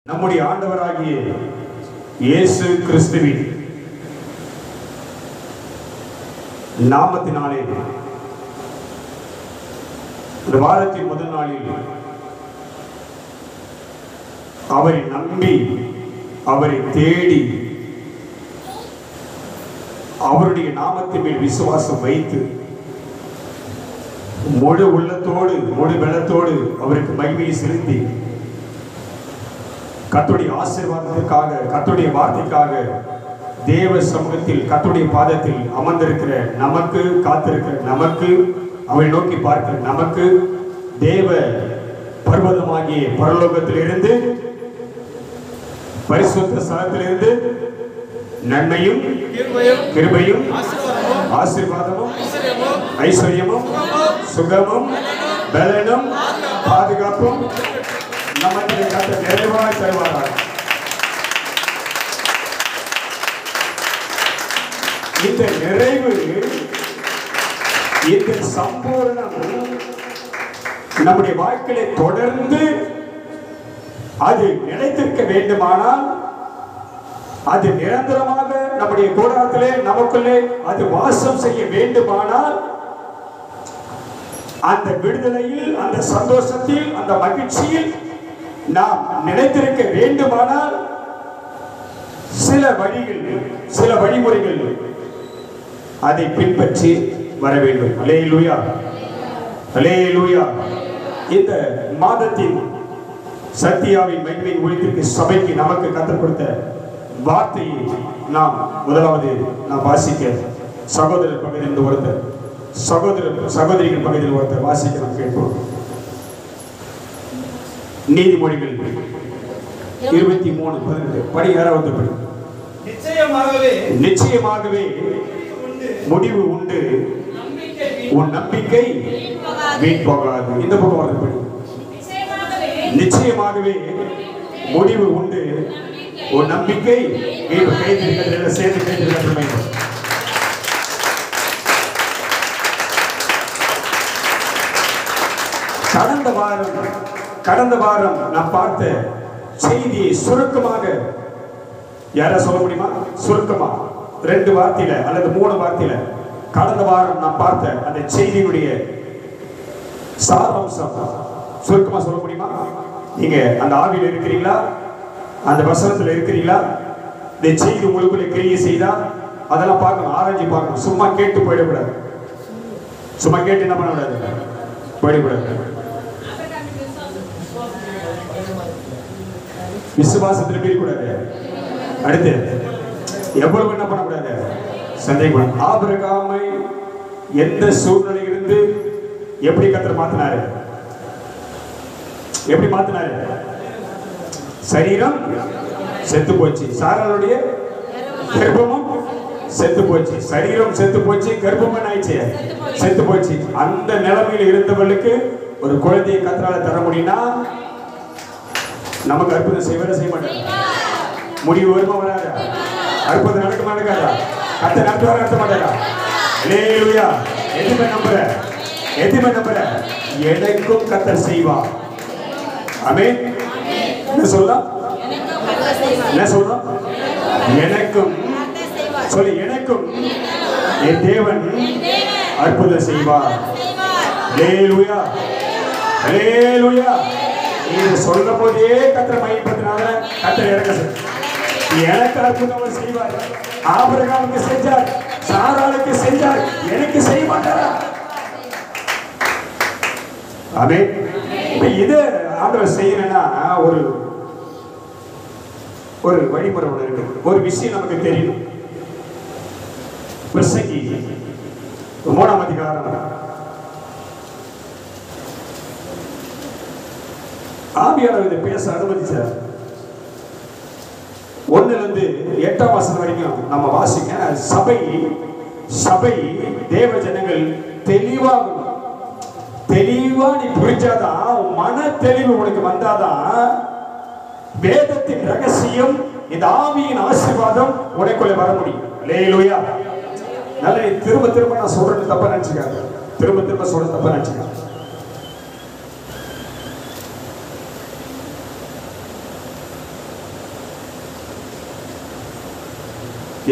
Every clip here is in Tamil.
நம்முடைய ஆண்டவராகிய இயேசு கிறிஸ்துவின் நாமத்தினாலே இந்த வாரத்தின் முதல் நாளில் அவரை நம்பி அவரை தேடி அவருடைய நாமத்தின் மேல் விசுவாசம் வைத்து முழு உள்ளத்தோடு முழு பலத்தோடு அவருக்கு மகிமையை செலுத்தி கர்த்தருடைய ஆசீர்வாதத்திற்காக கர்த்தருடைய வார்த்தைக்காக தேவ சமூகத்தில் கர்த்தருடைய பாதத்தில் அமர்ந்திருக்கிற நமக்கு, காத்திருக்கிற நமக்கு, அவரை நோக்கி பார்க்கிற நமக்கு தேவ பர்வதமாகிய பரலோகத்திலிருந்து பரிசுத்த ஸ்தலத்திலிருந்து நன்மையும் கிருபையும் ஆசீர்வாதமும் ஐஸ்வர்யமும் சுகமும் பலனும் பாதுகாப்பும் நமக்கு கர்த்தர் நிறைவாய் தருவாராக. இந்த நிறைவு, இந்த சம்பூர்ணம் நம்முடைய வாழ்க்கையை தொடர்ந்து அது நிலைத்திருக்க வேண்டுமானால், அது நிரந்தரமாக நம்முடைய கூடாரத்திலே நமக்குள்ளே அது வாசம் செய்ய வேண்டுமானால், அந்த விடுதலையில், அந்த சந்தோஷத்தில், அந்த மகிழ்ச்சியில் நாம் நிலைத்திருக்க வேண்டுமானால் சில வழிகள், சில வழிமுறைகள் அதை பின்பற்றி வர வேண்டும். அல்லேலூயா, அல்லேலூயா. இந்த மாதத்தின் சத்தியாவின் மகிமையின் ஒளித்திற்கு சபைக்கு நமக்கு கற்றுக் கொடுத்த வார்த்தையை நாம் முதலாவது நாம் வாசிக்க சகோதரர் பகுதியில் ஒருத்தர், சகோதரிகள் பகுதியில் ஒருத்தர் வாசிக்க நாம் கேட்போம். நீதிமொழிகள் 23:18 படி. யாராவது படி. நிச்சயமாகவே முடிவு உண்டு, உன் நம்பிக்கை வீண் போகாது. இந்த பக்கம் வந்து படி. நிச்சயமாகவே முடிவு உண்டு, உன் நம்பிக்கை வீண் கைதிருக்கிறது. சேர்ந்து கைதிருக்கிறது. கடந்த வாரம் நான் பார்த்த செய்தியை சுருக்கமாக யார சொல்ல முடியுமா? சுருக்கமா 2 வார்த்தையில அல்லது 3 வார்த்தையில கடந்த வாரம் நான் பார்த்த அந்த செய்தியுடைய சாராம்சம் சுருக்கமா சொல்ல முடியுமா? நீங்க அந்த ஆவியில் இருக்கிறீங்களா? அந்த வசனத்துல இருக்கிறீங்களா? இந்த செய்தி உங்களுக்குள்ள கிரியை செய்தா அதெல்லாம் பார்க்கணும், ஆராய்ச்சி பார்க்கணும். சும்மா கேட்டு போயிடக்கூடாது. சும்மா கேட்டு என்ன பண்ணக்கூடாது? போயிடக்கூடாது. விசுவாசத்தில் போயிடக்கூடாது. அடுத்து எவ்வளவு என்ன பண்ணக்கூடாது? சந்தேகம். ஆபிரகாமை எந்த சூழ்நிலையிலிருந்து எப்படி கர்த்தர் மாத்தினாரு? எப்படி மாத்தினாரு? சரீரம் செத்து போச்சு, சாராளுடைய கர்ப்பமும் செத்து போச்சு, சரீரம் செத்து போச்சு, கர்ப்பம் ஆயிடுச்சு, செத்து போச்சு. அந்த நிலைமையில் இருந்தவர்களுக்கு ஒரு குழந்தையை கர்த்தரால தர முடியும்னா நமக்கு அற்புதம் செய்வதை செய்ய மாட்டாங்க. முடிவு வருமா வராதா? அற்புதம் நடக்குமா நடக்காதா? கர்த்தர் நடத்துவாரா நடத்த மாட்டாரா? அல்லேலூயா. எதுமே நம்புற, எதுமே நம்புற, எனக்கும் கர்த்தர் செய்வார். ஆமென். என்ன சொல்லலாம்? என்ன சொல்லலாம்? எனக்கும் சொல்லி, எனக்கும் என் தேவன் அற்புதம் செய்வார். அல்லேலூயா, அல்லேலூயா. இது சொல்லும் போதே கர்த்தர் மையப்படுத்தினால கர்த்தர் இறங்க எனக்கு அற்புதம் செய்வார். ஆபிரகாமுக்கு செஞ்சார், சாராளுக்கு செஞ்சார், எனக்கு செய்ய மாட்டாரா? ஆமென். இது ஆண்டவர் செய்யணும்னா ஒரு வழிமுறை ஒன்று இருக்கு. ஒரு விஷயம் நமக்கு தெரியும். பிரசங்கி 3ஆம் அதிகாரம் ஆவியானவர் இதை பேச அனுமதிச்சார். 1லிருந்து 8ஆம் வசனம் வரைக்கும் நம்ம வாசிக்க. சபை தேவ ஜனங்கள் தெளிவா நீ புரிஞ்சாதான், மன தெளிவு உனக்கு வந்தாதான் வேதத்தின் ரகசியம், இந்த ஆவியின் ஆசீர்வாதம் உனக்குள்ள வர முடியும். அல்லேலூயா. நல்ல திரும்ப நான் சொல்றது தப்பா நினைச்சுக்காங்க. திரும்ப சொல்றது தப்பா நினைச்சுக்காங்க.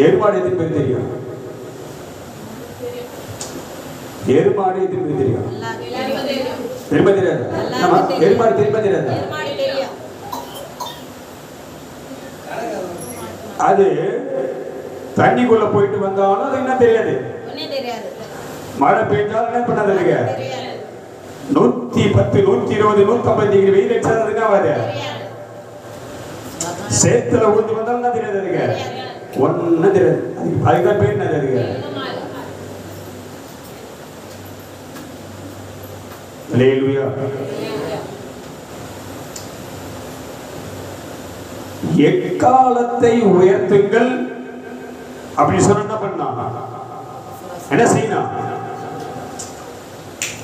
எருமாடு எத்தனை பேர் தெரியும்? எருமாடு எத்தனை பேர் தெரியும்? தெரியுமா தெரியாது? ஆமா, எருமாடு தெரியுமா தெரியாது? அது தண்ணிக்குள்ள போயிட்டு வந்தாலும் அது என்ன தெரியாது. மழை பெய்ஞ்சாலும் என்ன பண்ணாதுங்க, 110 120 150 டிகிரி வெயில் அடிச்சாதுங்க ஆகாது. சேத்துல ஊந்து வந்தாலும் என்ன தெரியாதுங்க, ஒன்னும் தெரியாது. அதுதான் பேர் என்ன தெரியுங்க? அல்லேலூயா. எக்காலத்தை உயர்த்துங்கள் அப்படி சொன்ன என்ன பண்ணா, என்ன செய்யணும்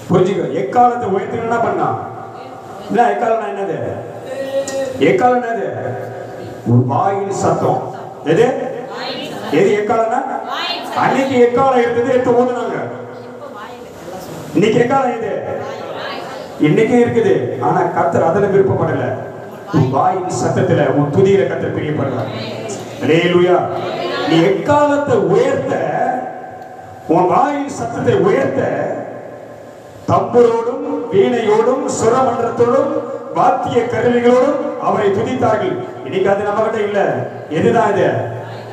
புரிஞ்சுக்க. எக்காலத்தை உயர்த்துங்க என்ன பண்ணா, இல்ல எக்காலம் என்னது, எக்காலம் என்னது, ஒரு வாயின் சத்தம். எது எது எக்காலம்னா, அன்னைக்கு எக்காலம் இருந்தது எடுத்து ஓதுனாங்க. இன்னைக்கு எக்காலம் எது, இன்னைக்கு இருக்குது. ஆனா கர்த்தர் அதுல விருப்பப்படல. வாயின் சத்தத்துல உன் துதியில கர்த்தர் பிரியப்படுறார். அல்லேலூயா. நீ எக்காலத்தை உயர்த்த, உன் வாயின் சத்தத்தை உயர்த்த, தம்புரோடும் வீணையோடும் சுரமன்றத்தோடும் வாத்திய கருவிகளோடும் அவரை துதித்தார்கள். இன்னைக்கு அது நம்ம கிட்ட இல்ல. எதுதான் இது?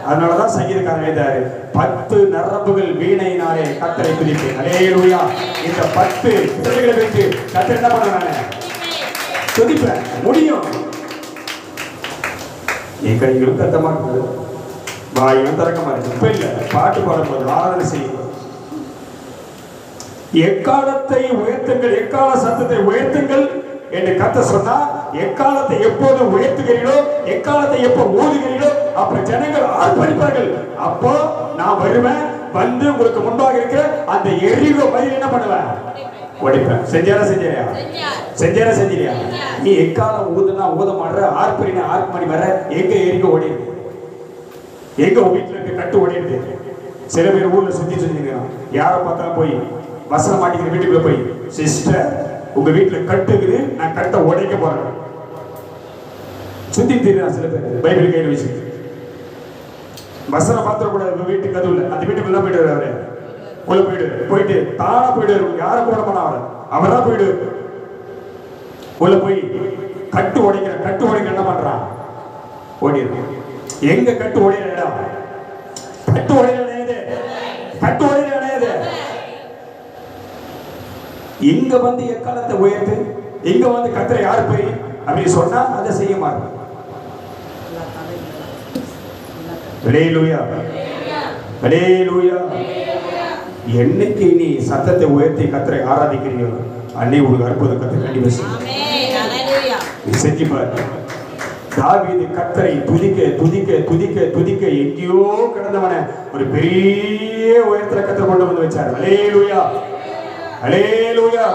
அதனாலதான் சங்கீதக்காரன் எழுதாரு, 10 நரம்புகள் வீணையினாலே கர்த்தரை துதிப்பேன். அல்லேலூயா. இந்த 10 குதிரைகளை வைத்து கர்த்தர் என்ன பண்றாங்க, துதிப்பேன். முடியும். என் கைகளும் கத்தமா இருக்குது, வாயும் திறக்கமா இருக்கு. இப்ப இல்ல, பாட்டு பாடும்போது ஆராதனை செய்யும். எக்காலத்தை உயர்த்துங்கள், எக்கால சத்தத்தை உயர்த்துங்கள் என்று கர்த்தர் சொன்னா, எக்காலத்தை எப்போது உயர்த்துகிறீர்களோ, எக்காலத்தை எப்போ ஊதுகிறீர்களோ, அப்ப ஜனங்கள் ஆர்ப்பரிப்பார்கள். அப்போ நான் வருவேன், வந்து உங்களுக்கு முன்பாக இருக்கிற அந்த எரிகோ மதில் என்ன பண்ணுவேன், உடைப்பேன். செஞ்சாரா செஞ்சாரியா? செஞ்சாரா செஞ்சிரியா? நீ எக்காலம் ஊதுனா ஊத மாடுற, ஆர்ப்பரினா ஆர்ப்பரி வர, எங்க எரிகோ ஓடிடுது, எங்க வீட்டுல இருக்க கட்டு ஓடிடுது. சில பேர் ஊர்ல சுத்தி செஞ்சுக்கிறான். யாரை பார்த்தாலும் போய் வசனம் மாட்டிக்கிற வீட்டுக்குள்ள போய், சிஸ்டர் உங்க வீட்டுல கட்டுக்குது, நான் கட்டை உடைக்க போறேன். சுத்தி தெரியும். சில பேர் பைபிள் கையில் வச்சு வசனம் பார்த்துட கூடாது. வீட்டுக்கு கதவுல அந்த வீட்டுக்குள்ள போயிட்டு அவரு உள்ள போயிட்டு தானா போயிடுவாரு. யாரும் போட போனா அவரா போயிடுவாரு. உள்ள போய் கட்டு உடைக்க என்ன பண்றான், ஓடிடுறான். எங்க கட்டு ஓடிற இடம், கட்டு ஓடிற இடையது, கட்டு ஓடிற இடையது. இங்க வந்து எக்காலத்தை உயர்த்து, இங்க வந்து கர்த்தரை யார் போய் அப்படின்னு சொன்னா அதை செய்ய மாட்டோம். அல்லேலூயா, அல்லேலூயா. என்னைக்கு நீ சத்தத்தை உயர்த்தி கர்த்தரை ஆராதிக்கிறீங்களோ, அன்னை உங்களுக்கு அற்புதம் கர்த்தர் கண்டிப்பா செய்யும். செஞ்சு பாரு. தாவீது கர்த்தரை துதிக்க துதிக்க துதிக்க துதிக்க எங்கேயோ கிடந்தவன ஒரு பெரிய உயரத்துல கர்த்தர் கொண்டு வந்து வச்சார். அல்லேலூயா, அல்லேலூயா.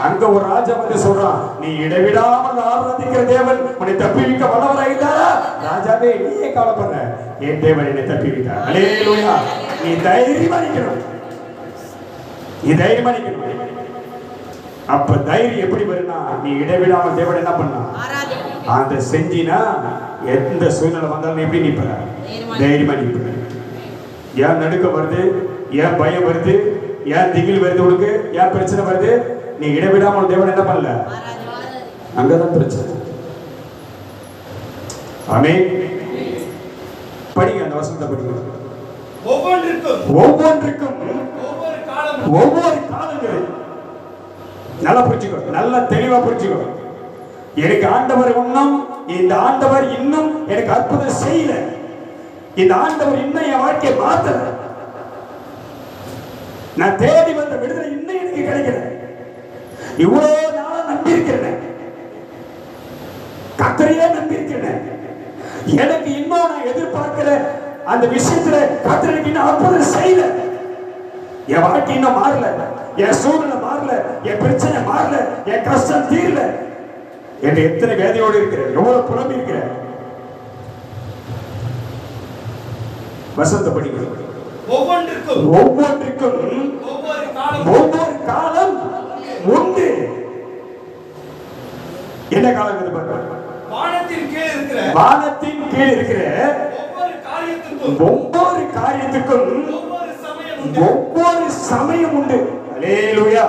அங்க ஒரு ராஜா வந்து சொல்றான், நீ இடைவிடாமல் ஆராதிக்கிற தேவன் உன்னை தப்பிவிக்க வல்லவராயிருந்தாரா? ராஜாவே நீயே கவலைப்படுற, என் தேவன் என்னை தப்பிவிட்டார். அல்லேலூயா. நீ தைரியமா நிக்கணும், நீ தைரியமா நிக்கணும். அப்ப தைரியம் எப்படி வரும்னா, நீ இடைவிடாமல் தேவன் என்ன பண்ணா அந்த செஞ்சினா, எந்த சூழ்நிலை வந்தாலும் எப்படி நிற்ப, தைரியமா நிற்ப. ஏன் நடுக்க வருது, ஏன் பயம் வருது, ஏன் திகில் வருது, உனக்கு ஏன் பிரச்சனை வருது, நீ இடைவிடாமல் தேவன் என்ன பண்ணல, அங்கதான் பிரச்சனை. ஆமென். படிங்க அந்த வசனத்தை படிங்க. ஒவ்வொன்றுக்கும் ஒவ்வொரு காலங்கள். நல்லா புரிஞ்சுக்கோ, நல்லா தெளிவா புரிஞ்சுக்கோ. எனக்கு ஆண்டவர் இன்னும், இந்த ஆண்டவர் இன்னும் எனக்கு அற்புதம் செய்யல, இந்த ஆண்டவர் இன்னும் என் வாழ்க்கையை மாத்தல, நான் தேடி வந்த விடுதலை இன்னும் எனக்கு கிடைக்கல, இவ்வளவு நாளா நம்பி இருக்கிறேன், கர்த்தரையே நம்பி இருக்கிறேன், எனக்கு இன்னும் நான் எதிர்பார்க்கிற அந்த விஷயத்துல கர்த்தர் எனக்கு இன்னும் அற்புதம் செய்யல, என் வாழ்க்கை இன்னும் மாறல, என் சூழ்நிலை மாறல, என் பிரச்சனை மாறல, என் கஷ்டம் தீரல என்று எத்தனை வேதையோடு இருக்கிறேன், எவ்வளவு புலம்பி இருக்கிறேன். வசந்த படிக்கிறோம். ஒவ்வொன்றுக்கும் ஒவ்வொரு காலம் உண்டு. என்ன காலம்? வானத்தின் கீழ் இருக்கிற ஒவ்வொரு காரியத்துக்கும் ஒவ்வொரு சமயம் உண்டு. அல்லேலூயா,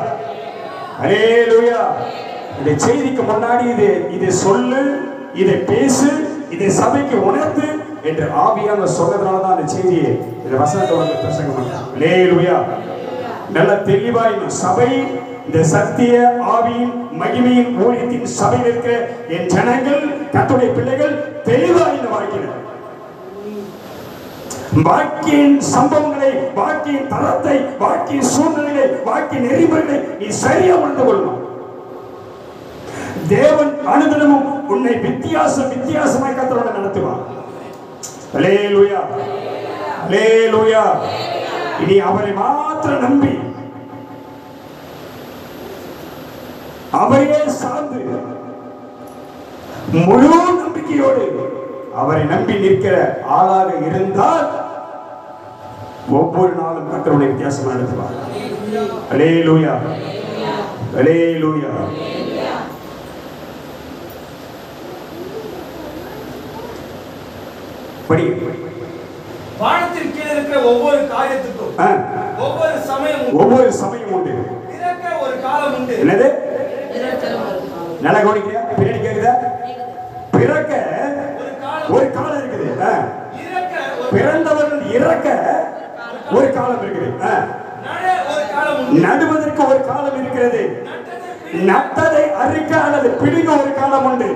அல்லேலூயா. இந்த செய்திக்கு முன்னாடி இதை சொல்லு, இதை பேசு, இதை சபைக்கு உணர்த்து என்று ஆவியானவர் சொன்னதுனாலதான் அந்த செய்தியை இந்த வசனத்தோட பிரசங்கம் பண்ணார். அல்லேலூயா. நல்ல தெளிவா சபை, இந்த சத்திய ஆவியின் மகிமையின் ஊழியத்தின் சபையில் இருக்கிற என் ஜனங்கள், கர்த்தருடைய பிள்ளைகள் தெளிவா இந்த வாழ்க்கையின் சம்பவங்களை, வாழ்க்கையின் தரத்தை, வாழ்க்கையின் சூழ்நிலைகளை, வாழ்க்கையின் நெறிமுறைகளை நீ சரியா உணர்ந்து கொள்ளணும். தேவன் அனுதினமும் உன்னை வித்தியாசமாய் கர்த்தரோட நடத்துவார். அல்லேலூயா, அல்லேலூயா. இனி அவரை மாத்திரம் நம்பி, அவரையே சார்ந்து முழு நம்பிக்கையோடு அவரை நம்பி நிற்கிற ஆளாக இருந்தால் ஒவ்வொரு நாளும் கர்த்தருடைய வித்தியாசமா நடத்துவார். அல்லேலூயா, அல்லேலூயா. வானத்தின் கீழே இருக்கிற ஒவ்வொரு காரியத்துக்கும் ஒவ்வொரு சமயம் உண்டு. பிறக்க ஒரு காலம் உண்டு. என்னது? நல்லா கவனிக்கிறியா? பின்னாடி கேக்குதா? பிறக்க ஒரு காலம் இருக்குது. பிறந்தவர்கள் இறக்க ஒரு காலம் இருக்குது. நடுவதற்கு ஒரு காலம் இருக்கிறது. நட்டதை அறுக்க அல்லது பிடிக்க ஒரு காலம் உண்டு.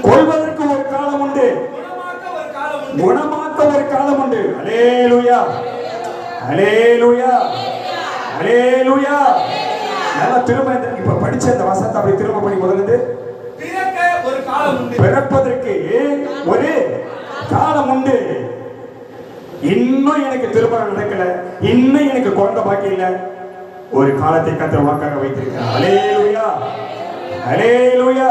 கொள்வதற்கு ஒரு காலம் உண்டு. குணமாக்க ஒரு காலம் உண்டு. அல்லேலூயா, அல்லேலூயா, அல்லேலூயா. நல்லா திரும்ப இப்ப படிச்ச இந்த வசனத்தை அப்படி திரும்ப படி. முதல்ல பிறப்பதற்கு ஒரு காலம் உண்டு. இன்னும் எனக்கு திருமணம் நடக்கல, இன்னும் எனக்கு குழந்தை பாக்கி இல்ல, ஒரு காலத்தை கர்த்தர் வாக்காக வைத்திருக்கிறார். அல்லேலூயா, அல்லேலூயா.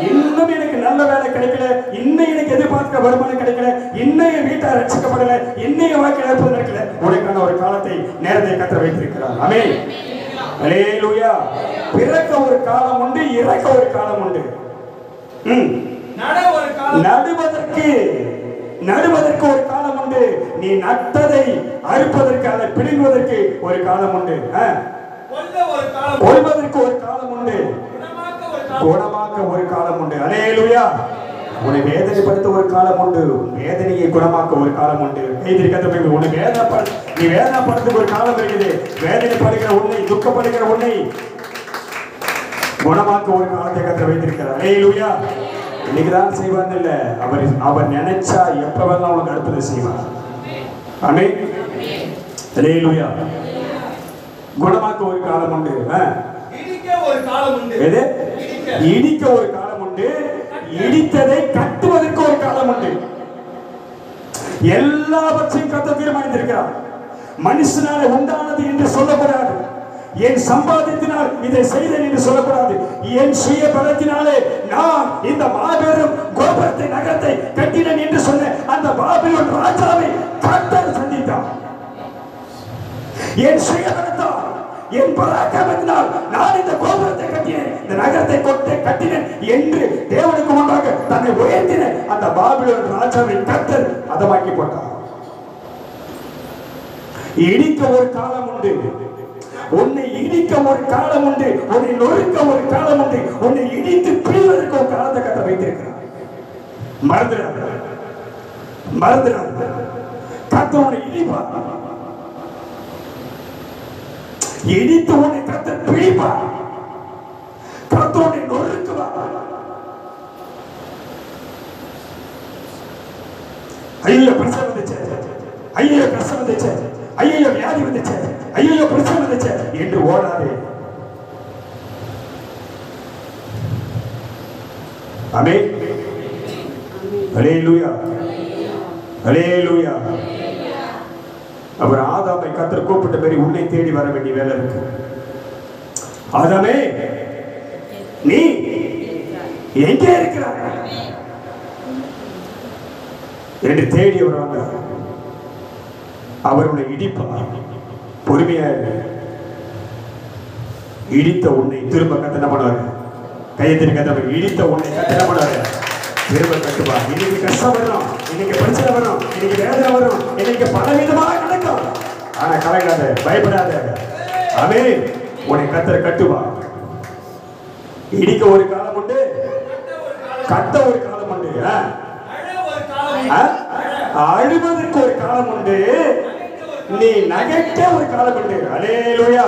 இன்னும் எனக்கு நல்ல வேலை கிடைக்கல, இன்னும் எனக்கு எதிர்பார்க்கிற வருமானம் கிடைக்கல, இன்னும் என் வீட்டை ரட்சிக்கப்படல, இன்னும் என் வாழ்க்கை நடப்பது நடக்கல, உனக்கான ஒரு காலத்தை நேரத்தை கர்த்தர் வைத்திருக்கிறார். ஆமென், அல்லேலூயா. பிறக்க ஒரு காலம் உண்டு, இறக்க ஒரு காலம் உண்டு. நடுவதற்கு ஒரு காலம் உண்டு. நீ நட்டதை அறுப்பதற்கு, அதை பிடுங்குவதற்கு ஒரு காலம் உண்டு. கொள்வதற்கு ஒரு காலம் உண்டு. குணமாக்க ஒரு காலம் உண்டு. அல்லேலூயா. உன்னை வேதனைப்படுத்த ஒரு காலம் உண்டு. வேதனையை குணமாக்க ஒரு காலம் உண்டு. உன்னை நீ வேதனைப்படுத்த ஒரு காலம் இருக்குது. வேதனைப்படுகிற உன்னை, துக்கப்படுகிற உன்னை குணமாக்க ஒரு காலத்தை கர்த்தர் வைத்திருக்கிறார். அல்லேலூயா. இன்னைக்குதான் செய்வார் இல்ல, அவர் நினைச்சா எப்ப வேணாலும் உனக்கு அடுத்தது செய்வார். ஆமென், அல்லேலூயா. குணமாக்க ஒரு காலம் உண்டு. இடிக்க ஒரு காலம் உண்டு. இடித்ததை கட்டுவதற்கு ஒரு காலம் உண்டு. எல்லாவற்றையும் கர்த்தர் தீர்மானித்திருக்கிறார். மனுஷனால உண்டானது என்று சொல்லக்கூடாது. என் சம்பாதித்தினால் இதை செய்தேன் என்று சொல்லக்கூடாது. என் சுய பலத்தினாலே நான் இந்த மாபெரும் கோபுரத்தை, நகரத்தை கட்டினேன் என்று சொன்ன அந்த பாபிலோன் ராஜாவை கர்த்தர் சந்தித்தார். என் சுய பலத்தால், என் பராக்கிரமத்தினால் நான் இந்த கோபுரத்தை கட்டினேன், இந்த நகரத்தை கட்டினேன் என்று தேவனுக்கு முன்பாக தன்னை உயர்த்தின அந்த பாபிலோன் ராஜாவை கர்த்தர் அதமாக்கி போட்டார். இடிக்க ஒரு காலம் உண்டு. உன்னை இடிக்க ஒரு காலம் உண்டு. உன்னை நொறுக்க ஒரு காலம் உண்டு. உன்னை இடித்து பிரிவதற்கு ஒரு காலத்தை கர்த்தர் வைத்திருக்கிறார். மறந்துடாத. கர்த்தர் உன்னை இடிப்பார். இடித்து உன்னை கர்த்தர் பிடிப்பார். கர்த்தர் உன்னை நொறுக்குவார். ஐயோ பிரச்சனை வந்துச்சு, ஐயோ பிரச்சனை வந்துச்சு, ஐயோ வியாதி வந்துச்சு, ஐயோ பிரச்சனை வந்துச்சு என்று ஓடாதே. ஆமென், அல்லேலூயா, அல்லேலூயா. அவர் ஆதாமை கர்த்தர் கூப்பிட்ட மாதிரி உன்னை தேடி வர வேண்டிய வேலை இருக்கு. ஆதாமே, நீ எங்கே இருக்கிறாய் என்று தேடி அவர் வந்தார். அவருடைய இடிப்பார். பொறுமையா இடித்த உன்னை திரும்ப கத்தனை பண்ணுவாரு. கையத்தின் கத்தனை இடித்த உன்னை கத்தனை பண்ணுவாரு. திரும்ப கட்டுவா. இன்னைக்கு கஷ்டம் வரும், இன்னைக்கு பிரச்சனை வரும், இன்னைக்கு வேதனை வரும், இன்னைக்கு பலவிதமாக நடக்கும். ஆனா கலங்காத, பயப்படாத. ஆமென். உன்னை கர்த்தர் கட்டுவா. இடிக்க ஒரு காலம் உண்டு, கட்ட ஒரு காலம் உண்டு, அழுவதற்கு ஒரு காலம் உண்டு, நீ நகைக்க ஒரு காலம் உண்டு. அல்லேலூயா.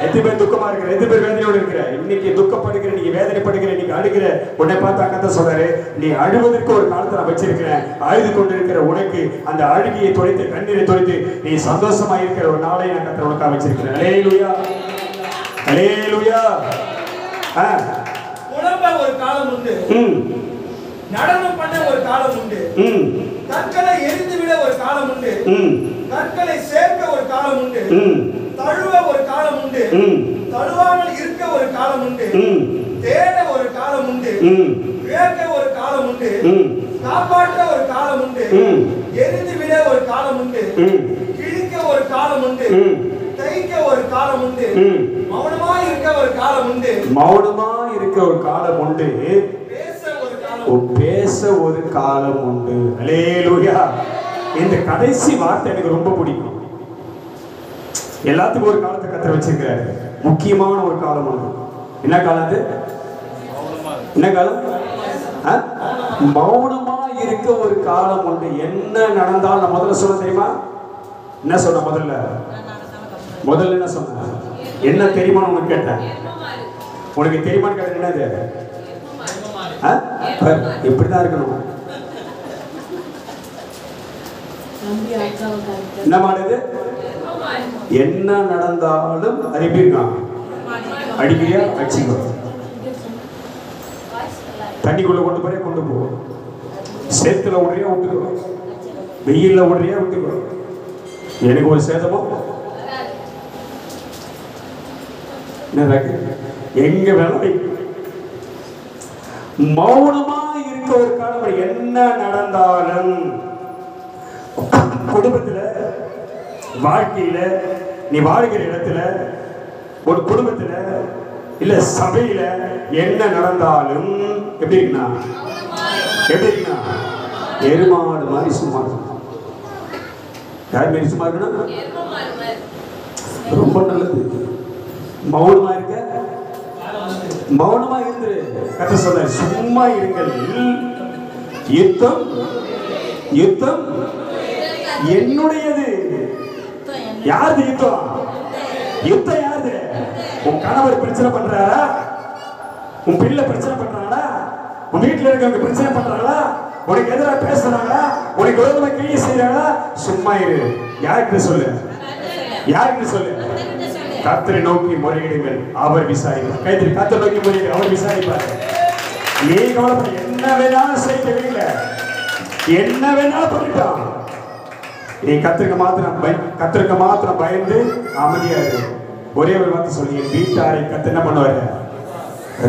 எத்தனை பேர் துக்கமா இருக்கிற, எத்தனை பேர் வேதனையோடு இருக்கிற, இன்னைக்கு துக்கப்படுகிற, நீ வேதனைப்படுகிற, இன்னைக்கு அழுகிற, உன்னை பார்த்து அக்கத்தான் சொல்றாரு, நீ அழுவதற்கு ஒரு காலத்தை நான் வச்சிருக்கிறேன். அழுது கொண்டிருக்கிற உனக்கு அந்த அழுகியை தொலைத்து, கண்ணீரை தொலைத்து, நீ சந்தோஷமா இருக்கிற ஒரு நாளை நான் கர்த்தர் உனக்காக வச்சிருக்கிறேன். அல்லேலூயா, அல்லேலூயா. உடம்ப ஒரு காலம் உண்டு, நடனம் பண்ண ஒரு காலம் உண்டு, கற்களை எரிந்து விட ஒரு காலம் உண்டு, கற்களை சேர்க்க ஒரு காலம் உண்டு, தழுவ ஒரு காலம் உண்டு, தழுவாமல் இருக்க ஒரு காலம் உண்டு, தேட ஒரு காலம் உண்டு, விளக்க ஒரு காலம் உண்டு, காப்பாற்ற ஒரு காலம் உண்டு, எரிந்து விட ஒரு காலம் உண்டு, கிழிக்க ஒரு காலம் உண்டு, தைக்க ஒரு காலம் உண்டு, மௌனமா இருக்க ஒரு காலம் உண்டு, மௌனமா இருக்க ஒரு காலம் உண்டு, பேச ஒரு காலம் உண்டு. அல்லேலூயா. இந்த கடைசி வார்த்தை எனக்கு ரொம்ப பிடிக்கும். எல்லாத்துக்கும் ஒரு காலத்தை கர்த்தர் வச்சிருக்கிறாரு. முக்கியமான ஒரு காலம் உண்டு. என்ன காலம் அது? என்ன காலம்? மௌனமா இருக்க ஒரு காலம் உண்டு. என்ன நடந்தாலும் நான் முதல்ல சொல்ல தெரியுமா? என்ன சொன்ன முதல்ல என்ன சொன்ன? என்ன தெரியுமா உனக்கு கேட்டேன். உனக்கு தெரியுமான்னு கேட்டேன். என்னது? எப்படிதான் இருக்கணும்? என்ன மாடுது? என்ன நடந்தாலும் அது எப்படி இருக்கான்? அடிக்கிறியா அடிச்சுக்கோ. தண்ணிக்குள்ள கொண்டு போறியா கொண்டு போ. சேத்துல விடுறியா விட்டுக்கோ. வெயில்ல விடுறியா விட்டுக்கோ. எனக்கு ஒரு சேதமும் எங்க வேணாலும் மௌனமா இருக்க ஒரு காலம். என்ன நடந்தாலும் குடும்பத்துல, வாழ்க்கையில, நீ வாழ்கிற இடத்துல, ஒரு குடும்பத்துல இல்ல சபையில என்ன நடந்தாலும் எப்படி இருக்குன்னா, எப்படி இருக்குன்னா, எருமாடு மாதிரி சும்மா இருக்கணும். யார் மாதிரி சும்மா இருக்கணும்? ரொம்ப நல்லது. மௌனமா இருக்க, மௌனமா இருந்து கர்த்தர் சொல்ற சும்மா இருங்கள். யுத்தம் யுத்தம் என்னுடையது. யாரு யுத்தம்? யுத்தம் யாரு? உன் கணவர் பிரச்சனை பண்றாரா? உன் பிள்ளை பிரச்சனை பண்றாங்களா? உன் வீட்டுல இருக்கவங்க பிரச்சனை பண்றாங்களா? உனக்கு எதிராக பேசுறாங்களா? உனக்கு விரோதமா கிரியை செய்யறாங்களா? சும்மா இரு. யாருக்கு சொல்லு? யாருக்கு சொல்லு? கர்த்தரை நோக்கி முறையிடுங்கள், அவர் விசாரிப்பார். கைத்தறி கர்த்தரை நோக்கி முறையிடு, அவர் விசாரிப்பார். நீ கவலைப்பட. என்ன வேணாலும் செய்ய வீட்டுல என்ன வேணாலும் பண்ணிட்டான். நீ கர்த்தருக்கு மாத்திரம் பயந்து அமைதியா இரு. ஒரே ஒரு வார்த்தை சொல்லி, என் வீட்டாரை கர்த்தர் என்ன பண்ணுவாரு?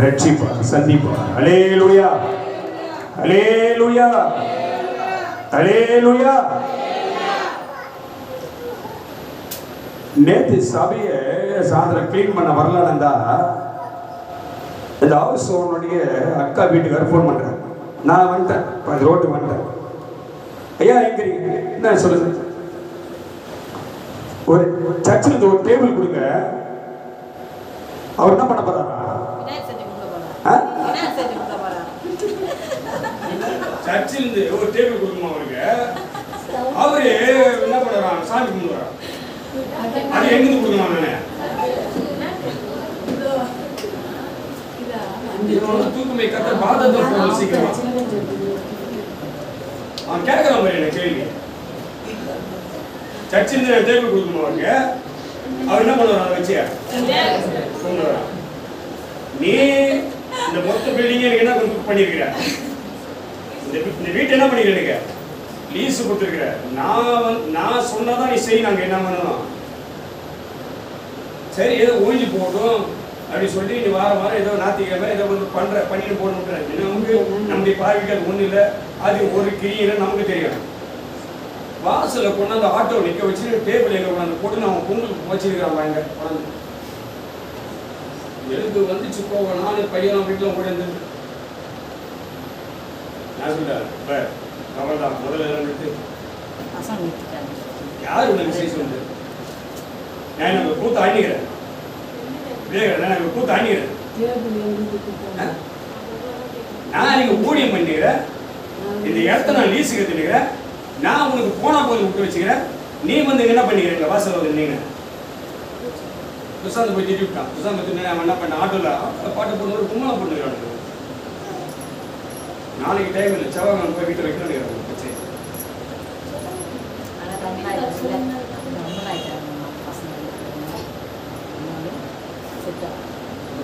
ரட்சிப்பார், சந்திப்பார். அல்லேலூயா, அல்லேலூயா, அல்லேலூயா. நேற்று சபையை சாயந்தரம் கிளீன் பண்ண வரலான்டா, இந்த ஹவுஸ் ஓனருடைய அக்கா வீட்டுக்காரர் ஃபோன் பண்றேன். நான் வந்துட்டேன், அந்த ரோட்டுக்கு வந்துட்டேன். ஐயா எங்கிறீங்க? என்ன சொல்லுங்க. ஒரு சர்ச்சில் ஒரு டேபிள் கொடுங்க. அவர் என்ன பண்ண போறாரா? சர்ச்சில் ஒரு டேபிள் கொடுக்குமா அவருக்கு? அவரு என்ன பண்றான்? சாமி கும்பிடுறான். அது எங்கிருந்து கொடுக்கணும்? நானு தூக்குமை கத்த பாதத்தை போல சீக்கிரமா அவன் கேட்கறான் மாதிரி எனக்கு கேள்வி. சர்ச்சில் டேபிள் கொடுக்கணும் அவருக்கு. அவர் என்ன பண்ணுவார்? அதை வச்சு கொண்டு வரான். நீ இந்த மொத்த பில்டிங் எனக்கு என்ன பண்ணிருக்கிற? இந்த வீட்டை என்ன பண்ணிருக்க? லீஸ் கொடுத்துருக்கிற. நான் சொன்னாதான் நீ செய். நாங்க என்ன பண்ணணும்? சரி ஏதோ ஓய்ஞ்சு போட்டோம் அப்படி சொல்லி நீ வாரம் ஏதோ ஞாயிற்றுக்கிழமை ஏதோ வந்து பண்ணிட்டு போடணும். நமக்கு நம்முடைய பார்வைக்கு அது ஒன்றும் இல்லை. அது ஒரு கிரியில நமக்கு தெரியும். வாசல்ல கொண்டாந்து ஆட்டோ நிற்க வச்சு டேபிள் எங்க கொண்டாந்து போட்டு அவன் பொங்கலுக்கு வச்சிருக்கிறான். வாங்க கொண்டாந்து எழுந்து வந்துச்சு போக. நானும் பையனும் வீட்டில் ஓடி வந்து நான் சொல்றேன் இப்ப அவர்தான் முதல்ல விட்டு யார் உனக்கு செய்ய சொல்லுது? நான் எனக்கு கூத்து ஆணிக்கிறேன், நான் கூத்து ஆணிக்கிறேன். நான் நீங்க ஊழியம் பண்ணிக்கிறேன், இந்த இடத்த நான் லீஸுக்கு எடுத்துக்கிறேன், நான் உனக்கு போனா போது விட்டு வச்சுக்கிறேன். நீ வந்து என்ன பண்ணிக்கிறீங்க? வாசல் வந்து நீங்க பிரசாந்த் போய் திட்டி விட்டான். பிரசாந்த் பத்தி அவன் என்ன பண்ண ஆட்டோல பாட்டு போட்டு ஒரு கும்பலம் பண்ணுறான். நாளைக்கு டைம் இல்லை, செவ்வாய் போய் வீட்டை வைக்கணும்.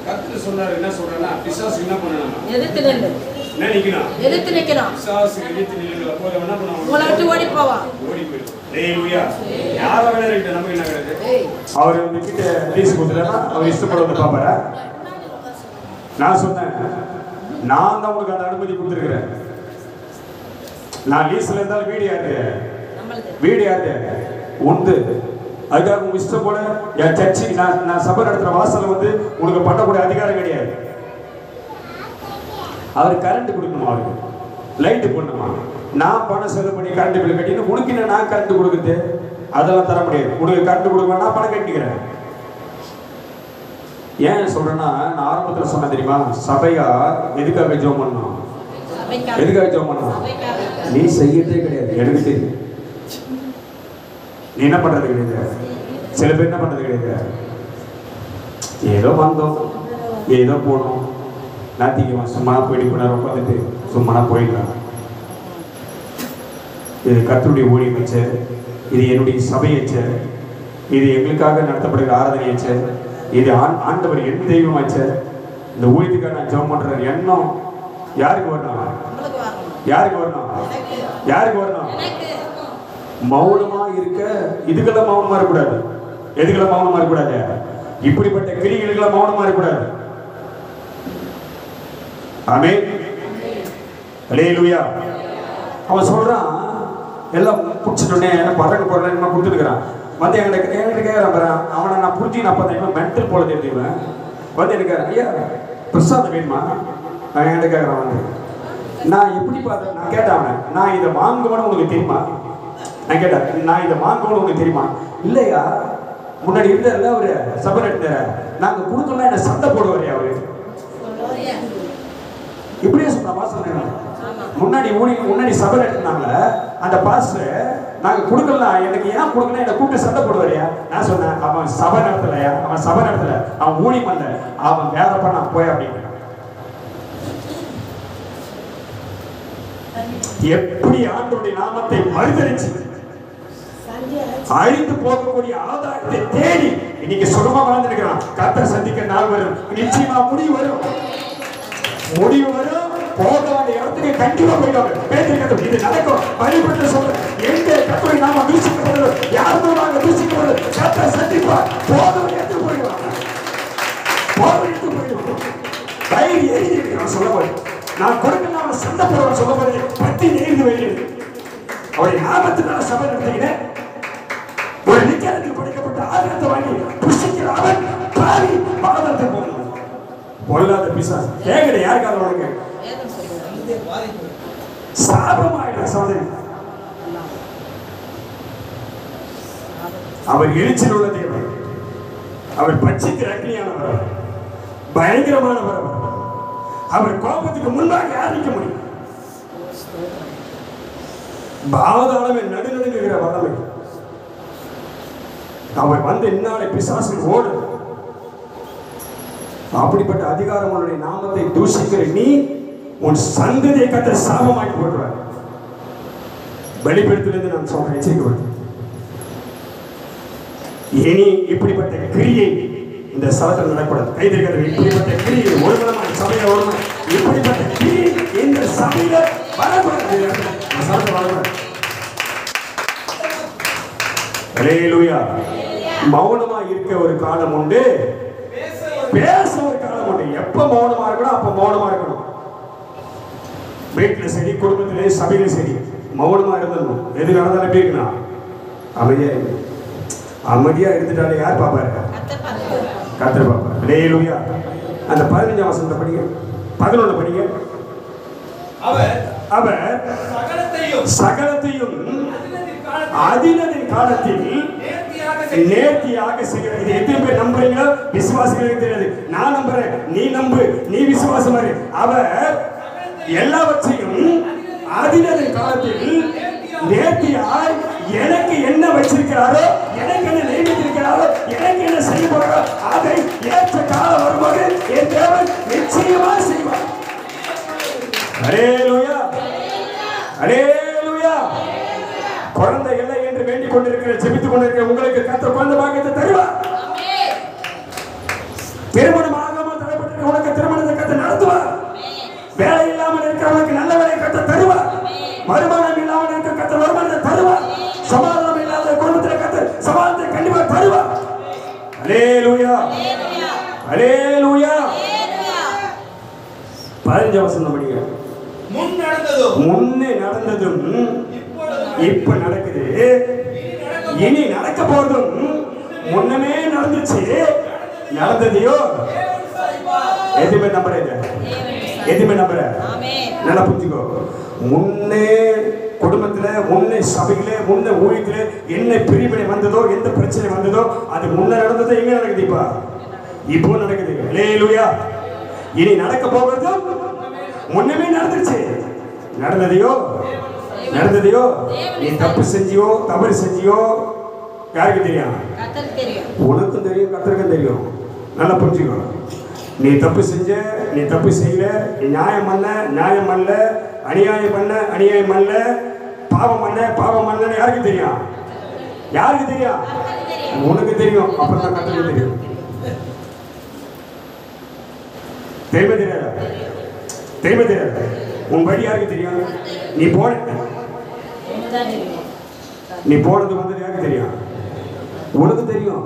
கர்த்தர் சொல்றாரு, என்ன சொல்றாருன்னா பிசாசு என்ன பண்ணணும்? எதிர்த்து நில்லு. என்ன நிக்கணும்? எதிர்த்து நிக்கணும். பிசாசு எதிர்த்து நில்லுங்க. அப்போ என்ன பண்ணுவாங்க? உங்களை விட்டு ஓடி போவான். ஓடி போயிடும். ஹalleluya. யார வேணா ரெண்டு நமக்கு என்ன கிடையாது? அவர் வந்து கிட்ட லீஸ் கொடுத்தா அவர் இஷ்டப்பட வந்து பாப்பாரா? நான் சொன்னேன், நான் தான் உங்களுக்கு அந்த அனுமதி கொடுத்துருக்கிறேன். நான் லீஸ்ல இருந்தாலும் வீடு யாரு? வீடு யாரு? உண்டு. அதுக்காக உங்க இஷ்டம் போல என் சர்ச்சைக்கு நான் சபை நடத்துற வாசல வந்து உனக்கு பண்ணக்கூடிய அதிகாரம் கிடையாது. அவர் கரண்ட் கொடுக்கணும், அவருக்கு லைட்டு போடணுமா, நான் பணம் செலவு பண்ணி கரண்ட் பில் கட்டின்னு உனக்கு என்ன நான் கரண்ட் கொடுக்குறது? அதெல்லாம் தர முடியாது. உனக்கு கரண்ட் கொடுக்க நான் பணம் கட்டிக்கிறேன். ஏன் சொல்றேன்னா, நான் ஆரம்பத்தில் சொன்ன தெரியுமா, சபையா எதுக்காக ஜெபம் பண்ணணும்? எதுக்காக ஜெபம் பண்ணணும்? நீ செய்யறதே கிடையாது, எனக்கு தெரியும். நீ என்ன பண்றது கிடையாது. சில பேர் என்ன பண்றது கிடையாது, ஏதோ வந்தோம் ஏதோ போனோம், நாத்திக்குமா சும்மா போயிட்டு போனார் உட்காந்துட்டு சும்மா போயிடலாம். இது கர்த்தருடைய ஊழியம் வச்சு, இது என்னுடைய சபை வச்சு, இது எங்களுக்காக நடத்தப்படுகிற ஆராதனை வச்சு, இது ஆண்டவர் என் தெய்வம் வச்சு, இந்த ஊழியத்துக்காக நான் ஜெபம் பண்ற எண்ணம் யாருக்கு வரணும்? யாருக்கு வரணும்? யாருக்கு வரணும்? மௌனமா இருக்க, இதுக்கெல்லாம் மௌனமா இருக்கக்கூடாது. எதுக்கெல்லாம் மௌனமா இருக்கக்கூடாது? இப்படிப்பட்ட கிரிகளுக்கெல்லாம் மௌனமா இருக்கக்கூடாது. ஆமென். ஹalleluya. அவன் சொல்றான், எல்லாம் புடிச்சிட்டோனே பறக்க போறல என்ன கொடுத்துருக்கான். வந்து என்கிட்ட கேட்கறான், அவனை நான் புரிஞ்சு நான் பார்த்தேன் மென்டல் போல தெரியுவேன். வந்து எனக்கு ஐயா பிரசாதம் வேணுமா? நான் என்கிட்ட கேட்கறான். வந்து நான் எப்படி பார்த்தேன், நான் கேட்டேன், நான் இதை வாங்குவேன்னு உனக்கு தெரியுமா? நான் கேட்டேன், நான் இதை வாங்கணும்னு உங்களுக்கு தெரியுமா? இல்லையா, முன்னாடி இருந்தார்ல அவரு சபை நடத்தார், நாங்க கொடுக்கலாம் என்ன சண்டை போடுவாரு அவரு. இப்படியே சொன்ன பாஸ்டர், முன்னாடி சபை நடத்தினாங்க அந்த பாஸ்டர், நாங்க கொடுக்கலாம், எனக்கு ஏன் கொடுக்கலாம் என்ன கூப்பிட்டு சண்டை போடுவாரியா? நான் சொன்னேன், அவன் சபை நடத்தலையா, அவன் சபை நடத்தல, அவன் ஊழியம் பண்ணல, அவன் வேற பண்ண போய் அப்படின்னு. எப்படி ஆண்டவருடைய நாமத்தை மறுதலிச்சு அழிந்து போகக்கூடிய ஆதாரத்தை தேடி இன்னைக்கு சுகமா வாழ்ந்துருக்கிறான். கர்த்தர் சந்திக்க நாள் வரும், நிச்சயமா முடிவு வரும், முடிவு வரும். போக வேண்டிய இடத்துக்கு கண்டிப்பா போயிடுவாங்க. இது நடக்கும். பரிபட்டு சொல்ற எங்க கர்த்தரை நாம தூசிக்கப்படுறது, யாருமே நாங்க தூசிக்கப்படுறது, கர்த்தர் சந்திப்பார். போக வேண்டிய இடத்துக்கு போயிடுவாங்க, போக வேண்டிய இடத்துக்கு போயிடுவாங்க. வயிறு எரியுது. நான் சொல்ல போறேன், நான் கொடுக்கலாம் அவன் சண்டை போறவன் சொல்ல போறேன், பட்டி நெய்து வெளியுது. அவருடைய நாமத்தினால சபை நடத்திக்கினேன். ஒரு நிக்கிறதுக்கு படைக்கப்பட்ட ஆதாரத்தை வாங்கி புஷிக்கிற அவன் பாவி பாதத்தை போகணும். பொல்லாத பிசாசு கேட்கிற யாருக்காக உனக்கு சாபமாயிட சோதனை. அவர் எழுச்சில் உள்ள தேவன், அவர் பட்சிக்கிற அக்னியானவர், பயங்கரமானவர். அவர் கோபத்துக்கு முன்பாக யார் நிற்க முடியும்? பாதாளமே நடுநடுங்குகிற வல்லமை. அவர் வந்து இன்னாலே பிசாசு ஓடு. அப்படிப்பட்ட அதிகாரம் உன்னுடைய நாமத்தை தூஷிக்கிற நீ உன் சந்ததியை கர்த்தர் சாபமாக்கி போடுவார். வெளிப்படுத்திலிருந்து நான் சொல்றேன், எச்சரிக்கை. இனி இப்படிப்பட்ட கிரியை இந்த சபையில் நடக்கூடாது. கைதிகள் இப்படிப்பட்ட கிரியை ஒருமனமான சபையில ஒருமன இப்படிப்பட்ட கிரியை இந்த சபையில வரக்கூடாது. சபையில் வரக்கூடாது. ஹalleluya. மௌனமா இருக்க ஒரு காலம் உண்டு, பேச ஒரு காலம் உண்டு. எப்ப மௌனமா இருக்கணும் அப்ப மௌனமா இருக்கணும். வீட்டுல சரி, குடும்பத்திலே, சபையில சரி, மௌனமா இருந்துடணும். எது நடந்தாலும் கேட்கணும், அமைதியா அமைதியா இருந்துட்டாலே யார் பாப்பாரு? கர்த்தர் பாப்பாரு. ஹalleluya. அந்த 15ஆம் வசனத்தை படிங்க, 11 படிங்க. அவர் அவர் சகலத்தையும் அதினதின் காலத்தில் நேர்த்தியாக செய்கிறார். இது எத்தனை பேர் நம்புறீங்களோ விசுவாசிகளுக்கு தெரியாது. நான் நம்புறேன், நீ நம்பு, நீ விசுவாசம். அவர் எல்லாவற்றையும் அதினதின் காலத்தில் நேர்த்தியாய் எனக்கு என்ன வச்சிருக்கிறாரோ, எனக்கு என்ன நியமித்திருக்கிறாரோ, எனக்கு என்ன செய்ய போறாரோ அதை ஏற்ற காலம் வரும்போது என் தேவன் நிச்சயமா செய்வார். அல்லேலூயா, அல்லேலூயா. குழந்தை இல்லை என்று வேண்டிக் கொண்டிருக்கிற, ஜெபித்துக் கொண்டிருக்கிற உங்களுக்கு கர்த்தர் குழந்தை பாக்கியத்தை தருவார். திருமணம் ஆகாமல் தடைப்பட்டிருக்கிற உனக்கு திருமணத்தை கர்த்தர் நடத்துவார். வேலை இல்லாமல் இருக்கிறவனுக்கு நல்ல வேலை கர்த்தர் தருவார். வருமானம் இல்லாமல் இருக்க கர்த்தர் வருமானத்தை தருவார். சமாதானம் இல்லாத குடும்பத்தில் கர்த்தர் சமாதானத்தை கண்டிப்பாக தருவார். அல்லேலூயா, அல்லேலூயா. 15 வசனம் படிங்க. முன்னே நடந்ததும் இப்ப நடக்குது, இனி நடக்க போறதும் முன்னமே நடந்துச்சு. நடந்ததையோ எதுவுமே நம்புற, எதுவுமே நம்புற. நல்லா புரிஞ்சுக்கோ. முன்னே குடும்பத்துல, முன்னே சபையில, முன்ன ஊழியத்துல என்ன பிரிவினை வந்ததோ, எந்த பிரச்சனை வந்ததோ அது முன்ன நடந்ததோ எங்க நடக்குது? இப்போ நடக்குது. அல்லேலூயா. இனி நடக்க போகிறதும் முன்னமே நடந்துச்சு. நடந்ததையோ நீ தப்பு செஞ்சியோ தவறு செஞ்சியோ யாருக்கு தெரியும்? உனக்கும் தெரியும், கர்த்தருக்கும் தெரியும். நல்லா புரிஞ்சுக்கோ. நீ தப்பு செஞ்ச, நீ தப்பு செய்யல, நீ நியாயம் பண்ணல, அநியாயம் பண்ணல, பாவம் பண்ண யாருக்கு தெரியும்? யாருக்கு தெரியும்? உனக்கு தெரியும். அப்புறம் தான் கர்த்தருக்கு தெரியும். தெரியாது. உன் வழி யாருக்கு தெரியும்? நீ போனது வந்தது யாருக்கு தெரியும்? உனக்கு தெரியும்.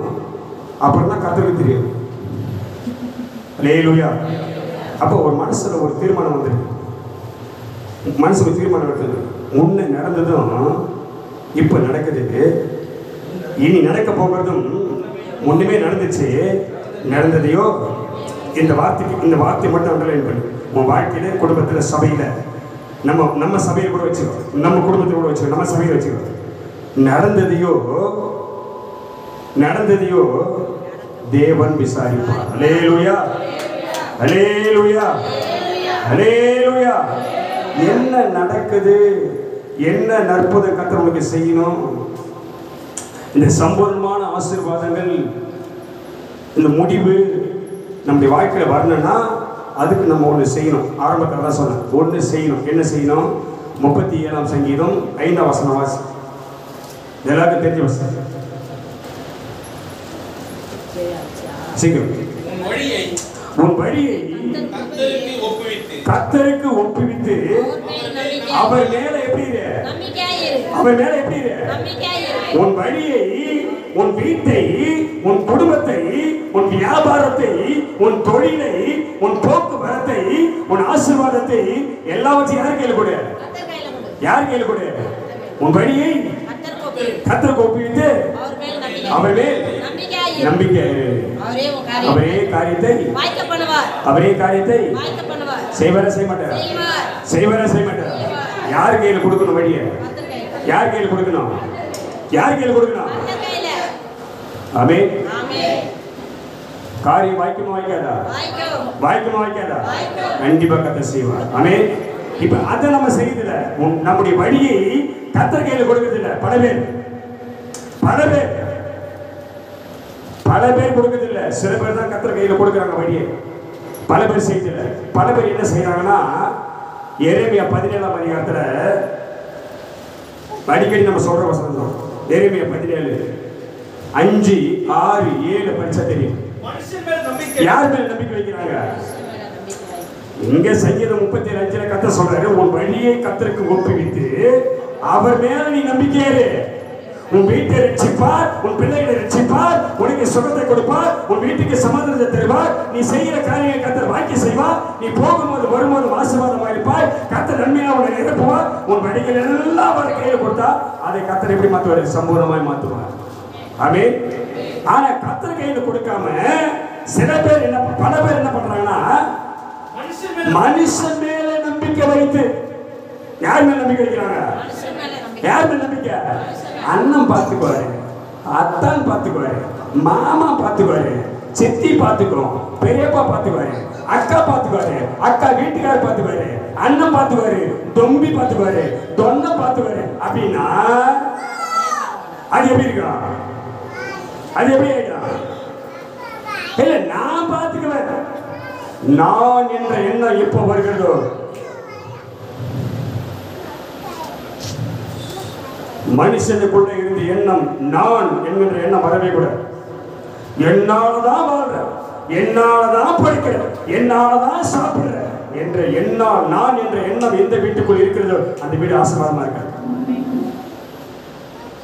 அப்புறம் தான் கர்த்தருக்கு தெரியும். அல்லேலூயா. அப்போ ஒரு மனசுல ஒரு தீர்மானம் வந்துருக்கு. மனசுல தீர்மானம் இருக்குது. முன்ன நடந்ததும் இப்ப நடக்குது, இனி நடக்க போகிறதும் முன்னமே நடந்துச்சு. நடந்ததையோ இந்த வார்த்தை மட்டும் அண்டர்லைன் பண்ணு. உன் வாழ்க்கையில, குடும்பத்துல, சபையில, நம்ம சபையை கூட வச்சுக்கோ, நம்ம குடும்பத்தை கூட வச்சுக்கோ, நம்ம சபையை வச்சுக்கோ. நடந்ததையோ தேவன் விசாரிப்பார். அல்லேலூயா, அல்லேலூயா, அல்லேலூயா. என்ன நடக்குது, என்ன நற்புதம் கர்த்தர் உங்களுக்கு செய்யணும்? இந்த சம்பூர்ணமான ஆசீர்வாதங்கள், இந்த முடிவு நம்முடைய வாழ்க்கையில வரணும்னா அதுக்கு நம்ம ஒன்று செய்யணும். ஆரம்பத்தில் தான் சொன்னேன், ஒன்று செய்யணும். என்ன செய்யணும்? 37ஆம் சங்கீதம் 5ஆம் வசனம் வாசி. எல்லாருக்கும் தெரிஞ்ச வசனம். சீக்கிரம். உன் வழியை கர்த்தருக்கு ஒப்புவித்து அவர் மேல எப்படி உன் வழியை, உன் வீட்டை, உன் குடும்பத்தை, உன் வியாபாரத்தை, உன் தொழிலை, உன் போக்குவரத்தை, உன் ஆசீர்வாதத்தை எல்லாவற்றையும் யார் கையில் கொடு? யார் கையில் கொடு? உன் வழியை கர்த்தருக்கு ஒப்புவித்து அவர் மேல் நம்பிக்கை. அவரே காரியத்தை செய்வாரா செய்ய மாட்டார்? யார் கையில் கொடுக்கணும் வழியை? யார் கையில் கொடுக்கணும்? ஆமென். காரியம் வாய்க்குமா வாய்க்காதா? கண்டிப்பா கர்த்தர் செய்வார். ஆமென். இப்ப அதை நம்ம செய்யல, நம்முடைய வழியை கர்த்தர் கையில் கொடுக்கறதில்ல. பல பேர் கொடுக்கறதில்ல. சில பேர் தான் கர்த்தர் கையில் கொடுக்குறாங்க வழியை. பல பேர் செய்யல. பல பேர் என்ன செய்யறாங்கன்னா, எரேமியா 17ஆம் அதிகாரத்துல அடிக்கடி நம்ம சொல்ற வசனம் தான். எரேமியா 17 5 6 7 படிச்சா தெரியும். யார் மேல நம்பிக்கை வைக்கிறாங்க? இங்க சங்கீதம் 37:5 கர்த்தர் சொல்றாரு, உன் வழியை கர்த்தருக்கு ஒப்புவித்து அவர் மேல நீ நம்பிக்கையாரு. உன் வீட்டை ரட்சிப்பார், உன் பிள்ளைகளை ரட்சிப்பார், உனக்கு சுகத்தை கொடுப்பார், உன் வீட்டுக்கு சமாதானத்தை தருவார். நீ செய்கிற காரியங்களை கர்த்தர் வாக்கி செய்வார். நீ போகும்போது வரும்போது ஆசீர்வாதமாக இருப்பாய். கர்த்தர் நன்மையாக உன்னை நிரப்புவார். உன் வழிகள் எல்லாம் அவர் கையில் கொடுத்தா அதை கர்த்தர் எப்படி மாற்றுவார்? சம்பூர்ணமாய் மாற்றுவார். ஆமென். ஆனா கர்த்தர் கையில் கொடுக்காம சில பேர் பல பேர் என்ன பண்றாங்கன்னா, மனுஷன் மேல நம்பிக்கை வைத்து யார் மேல நம்பிக்கை வைக்கிறாங்க? யார் மேல நம்பிக்கை? அண்ணன் பார்த்துக்குவாரு, அத்தான் பார்த்துக்குவாரு, மாமா பார்த்துக்குவாரு, சித்தி பார்த்துக்குவோம், பெரியப்பா பார்த்துக்குவாரு, அக்கா பார்த்துக்குவாரு, அக்கா வீட்டுக்காரர் பார்த்துக்குவாரு, அண்ணன் பார்த்துக்குவாரு, தொம்பி பார்த்துக்குவாரு, தொன்னை பார்த்துக்குவாரு. அப்படின்னா அது எப்படி இருக்கும்? அது எப்படி ஆயிடும்? இல்ல நான் பார்த்துக்குவேன். நான் என்ற எண்ணம் எப்போ வருகிறதோ, மனுஷனுக்குள்ள இருந்த எண்ணம் நான் என்கின்ற எண்ணம் வரவே கூட. என்னாலதான் வாழ்றேன், என்னாலதான் படிக்கிறேன், என்னாலதான் சாப்பிடுறேன் என்ற எண்ணம், நான் என்ற எண்ணம் எந்த வீட்டுக்குள் இருக்கிறதோ அந்த வீடு ஆசீர்வாதமா இருக்காது.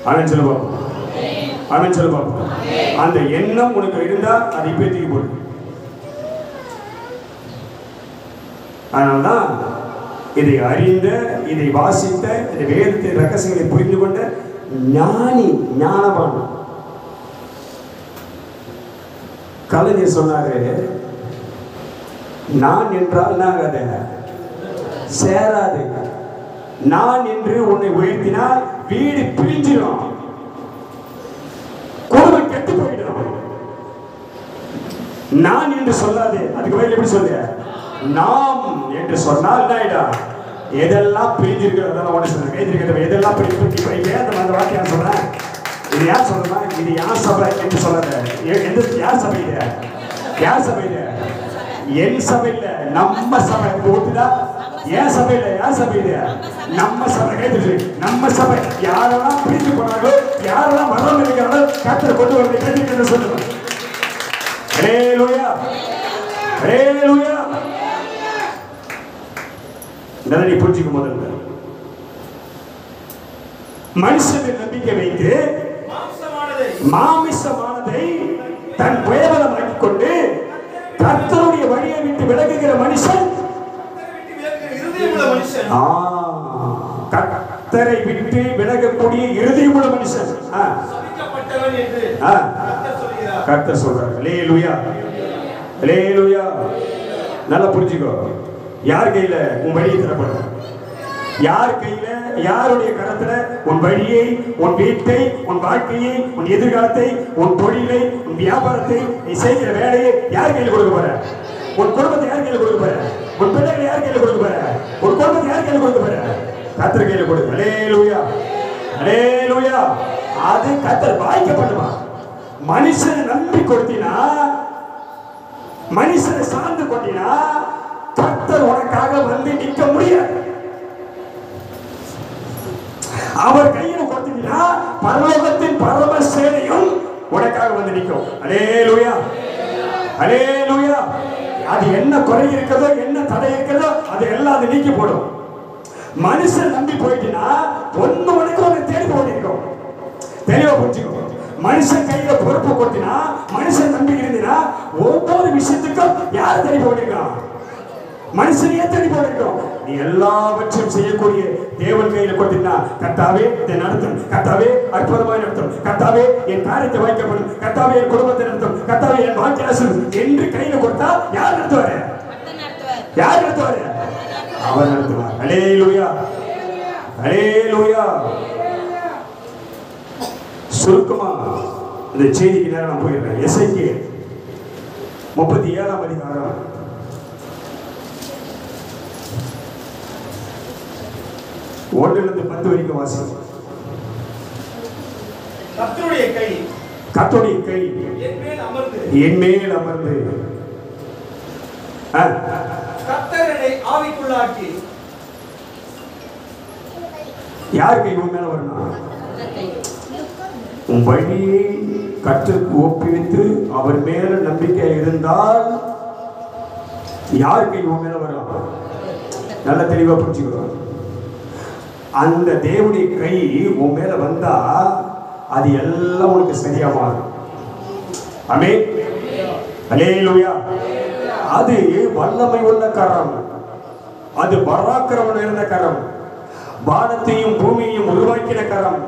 ஆமென் சொல்லுவோம், ஆமென் சொல்லுவோம். அந்த எண்ணம் உனக்கு இருந்தா அதை இப்ப தூக்கி போடு. அதனால்தான் இதை அறிந்த, இதை வாசித்த, இந்த வேதத்தின் ரகசியங்களை புரிந்து கொண்ட ஞானி, ஞானவான் கலைஞர் சொன்னாரு, நான் என்றால் நாங்க சேராது. நான் என்று உன்னை உயர்த்தினால் வீடு பிரிஞ்சிடும், குடும்பம் கெட்டு போயிடும். நான் என்று சொல்லாது. அதுக்கு பதில் எப்படி சொல்ல? நாம் என்று சொன்னால் எதெல்லாம் பிரிஞ்சிருக்கு அதெல்லாம் ஒன்று சொல்றேன். கைதிருக்கிற எதெல்லாம் பிரிஞ்சு அந்த வார்த்தை சொல்றேன். இது யார் சொல்றா? இது யார் சபை என்று சொல்லாத. எந்த யார் சபை? இது யார் சபை? இது என் சபை இல்ல, நம்ம சபை. ஒத்துதா? ஏன் சபை இல்ல, யார் சபை? இது நம்ம சபை. கைதிரு நம்ம சபை. யாரெல்லாம் பிரிஞ்சு போனாங்களோ, யாரெல்லாம் மரம் இருக்கிறாங்களோ கர்த்தர் கொண்டு வரதை கைதிருக்கிற சொல்லுங்க. ஹல்லேலூயா, ஹல்லேலூயா. நல்ல புரிஞ்சுக்க. முதல்ல மனுஷனை நம்பிக்கை வைத்து மாமிசமானதை தன் கேவலமாக்கிக் கொண்டு கர்த்தருடைய வழியை விட்டு விலகுகிற மனுஷன், கர்த்தரை விட்டு விலகக்கூடிய இருதயமுள்ள மனுஷன் கர்த்தர் சொல்றார். ஹல்லேலூயா, ஹல்லேலூயா. நல்லா புரிஞ்சுக்கோ. யார் கையில உன் வழியை தரப்படும்? யார் கையில, யாருடைய கரத்துல உன் வழியை, உன் வீட்டை, உன் வாழ்க்கையை, உன் எதிர்காலத்தை, உன் தொழிலை, உன் வியாபாரத்தை, நீ செய்கிற வேலையை யார் கையில கொடுக்க போற? உன் குடும்பத்தை யார் கையில கொடுக்க போற? உன் பிள்ளைகளை யார் கையில கொடுக்க போற? உன் குடும்பத்தை யார் கையில கொடுக்க போற? கர்த்தர் கையில கொடு. ஹல்லேலூயா, ஹல்லேலூயா. அது கர்த்தர் வாய்க்கப்படுமா? மனுஷனை நம்பி கொடுத்தினா, மனுஷனை சார்ந்து கொண்டினா கர்த்தர் உனக்காக வந்து நிற்க முடியாது. அவர் கையில் கொடுத்தீங்கன்னா பரலோகத்தின் பரம சேனையும் உனக்காக வந்து நிற்கும். ஹல்லேலூயா, ஹல்லேலூயா. அது என்ன குறை இருக்கிறதோ, என்ன தடை இருக்கிறதோ அது எல்லாம் அது நீக்கி போடும். மனுஷன் நம்பி போயிட்டீங்கன்னா ஒண்ணு உனக்கு ஒண்ணு தேடி போட்டிருக்கும். தெளிவா புரிஞ்சுக்கோ. மனுஷன் கையில பொறுப்பு கொடுத்தினா, மனுஷன் நம்பி இருந்தினா ஒவ்வொரு விஷயத்துக்கும் யார் தேடி போட்டிருக்கான்? மனுஷனையே தேடி போட்டிருக்கோம். நீ எல்லாவற்றையும் செய்யக்கூடிய தேவன் கையில கொடுத்தீங்கன்னா, கர்த்தாவே இதை நடத்தும், கர்த்தாவே அற்புதமாய் நடத்தும், கர்த்தாவே என் காரியத்தை வாய்க்கப்படும், கர்த்தாவே என் குடும்பத்தை நடத்தும், கர்த்தாவே என் வாழ்க்கை அசலும் என்று கையில கொடுத்தா யார் நடத்துவாரு? யார் நடத்துவாரு? அவர் நடத்துவார். ஹல்லேலூயா, ஹல்லேலூயா. சுருக்கமா இந்த செய்திக்கு நேரம் நான் போயிடுறேன். எசேக்கியேல் 37ஆம் அதிகாரம் 1-10 வரைக்கும் வாசிக்கும். கர்த்தருடைய கை, கர்த்தருடைய கை என் மேல் அமர்ந்து கர்த்தர் என்னை ஆவிக்குள்ளாக்கி. யார் கை உன் மேல வரணும்? உன் வழியை கர்த்தருக்கு ஒப்புவித்து அவர் மேல நம்பிக்கை இருந்தால் யார் கை உன் மேல வரும்? நல்ல தெளிவா புரிஞ்சுக்கோ. அந்த தேவனுடைய கை உன் மேல வந்தா அது எல்லாம் உனக்கு சரியா மாறும். ஆமென், ஹல்லேலூயா. அது வல்லமை உள்ள கரம், அது பராக்கிரமம் இருந்த கரம், வானத்தையும் பூமியையும் உருவாக்கின கரம்,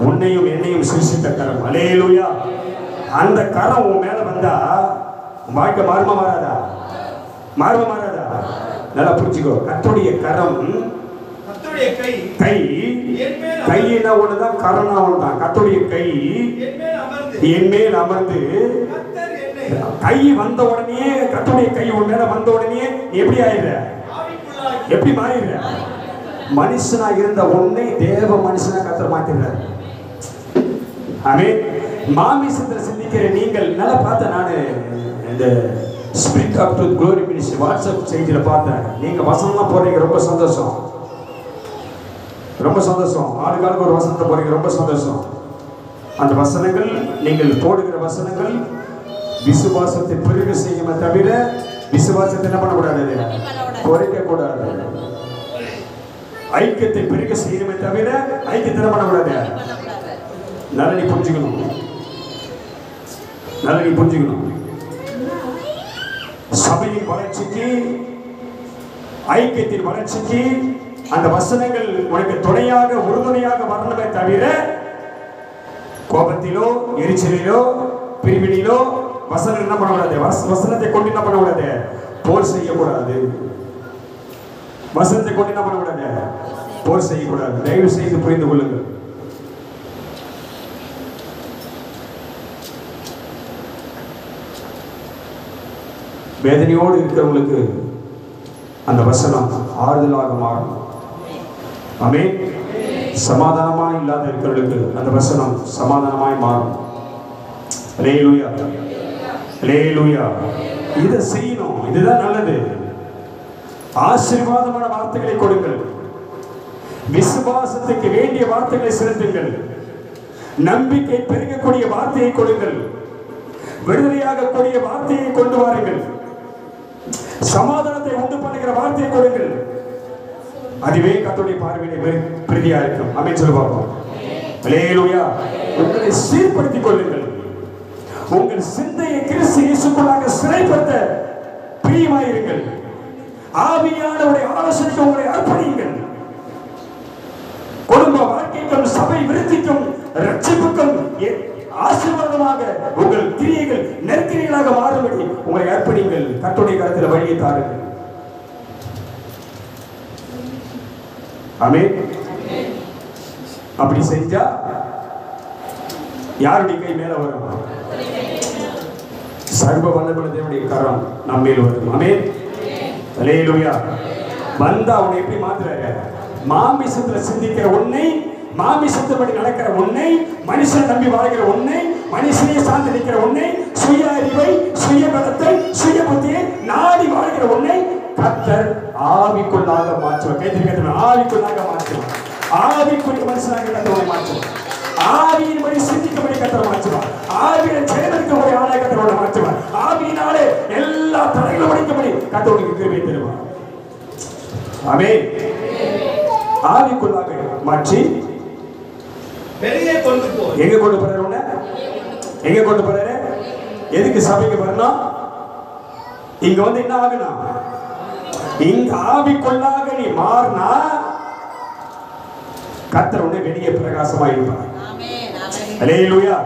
உன்னையும் என்னையும் சிருஷ்டித்த கரம். ஹல்லேலூயா. அந்த கரம் உன் மேல வந்தா வாழ்க்கை மாறுமா மாறாதா? மாறுமா மாறாதா? நல்லா புரிஞ்சுக்கோ. கர்த்தருடைய கரம் கர்த்தருடைய கை கை கையினா ஒண்ணுதான், கரணா ஒண்ணுதான். கர்த்தருடைய கை என் மேல் அமர்ந்து கை வந்த உடனே, கர்த்தருடைய கை உன் மேல வந்த உடனே எப்படி ஆயிடுற? எப்படி மாறிடுற? மனுஷனா இருந்த உன்னை தேவ மனுஷனா கர்த்தர் மாத்திடுறார். ஆமென். மாமிசத்தில் சிந்திக்கிற நீங்கள் நல்லா பார்த்த, நான் இந்த spirit of to glory ministry WhatsApp செய்தியில பார்த்தேன். நீங்க வசனம்லாம் போறீங்க, ரொம்ப சந்தோஷம், ரொம்ப சந்தோஷம். ஆளுக்காளுக்கு ஒரு வசனத்தை போறீங்க, ரொம்ப சந்தோஷம். அந்த வசனங்கள், நீங்கள் போடுகிற வசனங்கள் விசுவாசத்தை பெருக செய்யுமே தவிர விசுவாசத்தை என்ன பண்ணக்கூடாது? குறைக்க கூடாது. ஐக்கியத்தை பெருக செய்யுமே தவிர ஐக்கியத்தை என்ன பண்ணக்கூடாது? நல்லா நீ புரிஞ்சுக்கணும், நல்லா நீ புரிஞ்சுக்கணும். சபையின் வளர்ச்சிக்கு, ஐக்கியத்தின் வளர்ச்சிக்கு அந்த வசனங்கள் உனக்கு துணையாக உறுதுணையாக வரணுமே தவிர கோபத்திலோ எரிச்சலிலோ பிரிவினிலோ வசனம் என்ன பண்ணக்கூடாது? வசனத்தை கொண்டு என்ன பண்ணக்கூடாது? போர் செய்யக்கூடாது. வசனத்தை கொண்டு என்ன பண்ணக்கூடாது? போர் செய்யக்கூடாது. தயவு செய்து புரிந்து கொள்ளுங்கள். வேதனையோடு இருக்கிறவங்களுக்கு அந்த வசனம் ஆறுதலாக மாறும். ஆமென். சமாதானமாய் இல்லாத இருக்கிறவர்களுக்கு அந்த வசனம் சமாதானமாய் மாறும். அல்லேலூயா, அல்லேலூயா. இதை செய்யணும், இதுதான் நல்லது. ஆசீர்வாதமான வார்த்தைகளை கொடுங்கள், விசுவாசத்துக்கு வேண்டிய வார்த்தைகளை செலுத்துங்கள், நம்பிக்கை பெருகக்கூடிய வார்த்தையை கொடுங்கள், விடுதலையாக கூடிய வார்த்தையை கொண்டு வாருங்கள், சமாதானத்தை உண்டு பண்ணுகிற வார்த்தையை கொடுங்கள். அதுவே கர்த்தருடைய பார்வையிலே பிரதியா இருக்கும். ஆமென் சொல்லுவாங்க. அல்லேலூயா. உங்களை சீர்படுத்திக் கொள்ளுங்கள். உங்கள் சிந்தையை கிறிஸ்து இயேசுக்குள்ளாக சிறைப்படுத்த பிரியமாயிருங்கள். ஆவியானவருடைய ஆலோசனைக்கு உங்களை அர்ப்பணியுங்கள். குடும்ப வாழ்க்கைக்கும் சபை விருத்திக்கும் ரட்சிப்புக்கும் ஆசீர்வாதமாக உங்கள் கிரியைகள் நெருக்கடிகளாக மாறும்படி உங்களை அர்ப்பணிங்கள். கர்த்தருடைய கரத்தில் வழியை தாருங்கள். ஆமென். அப்படி செஞ்சா யாருடைய கை மேல வரும்? சர்வ வல்லமையுள்ள தேவனுடைய கரம் நம்ம மேல் வரும். ஆமென். அல்லேலூயா. வந்தா அவனை எப்படி மாத்துறாரு? மாமிசத்துல சிந்திக்கிற உன்னை, மாமிசத்தபடி நடக்கிற உன்னை, மனுஷன் நம்பி வாழ்கிற உன்னை, மனுஷனை சார்ந்து நிற்கிற உன்னை, சுய அறிவை, சுய பலத்தை, சுய புத்தியை நாடி வாழ்கிற உன்னை கர்த்தர் ஆவிக்குள்ளாக மாற்றுவார். கைதிரிக்கணும், ஆவிக்குள்ளாக மாற்றுவார். ஆவிக்குரிய மனுஷனாக கர்த்தரை மாற்றுவார். ஆவியின்படி சிந்திக்கும்படி கர்த்தரை மாற்றுவார். ஆவியை செயல்படுத்தக்கூடிய ஆளாக கர்த்தரை மாற்றுவார். ஆவியினாலே எல்லா தடைகளும் உடைக்கும்படி கர்த்தருக்கு கிருபை தருவார். ஆமென். ஆவிக்குள்ளாக மாற்றி வெளியே கொண்டு போ. எங்க கொண்டு போறாரு? எங்க கொண்டு போறாரு? எதுக்கு சபைக்கு வரணும்? இங்க வந்து என்ன ஆகணும்? இங்க ஆவிக்குள்ளாக நீ மாறினா கர்த்தர் உன்னை வெளியே பிரகாசமா இருப்பார். அல்லேலூயா.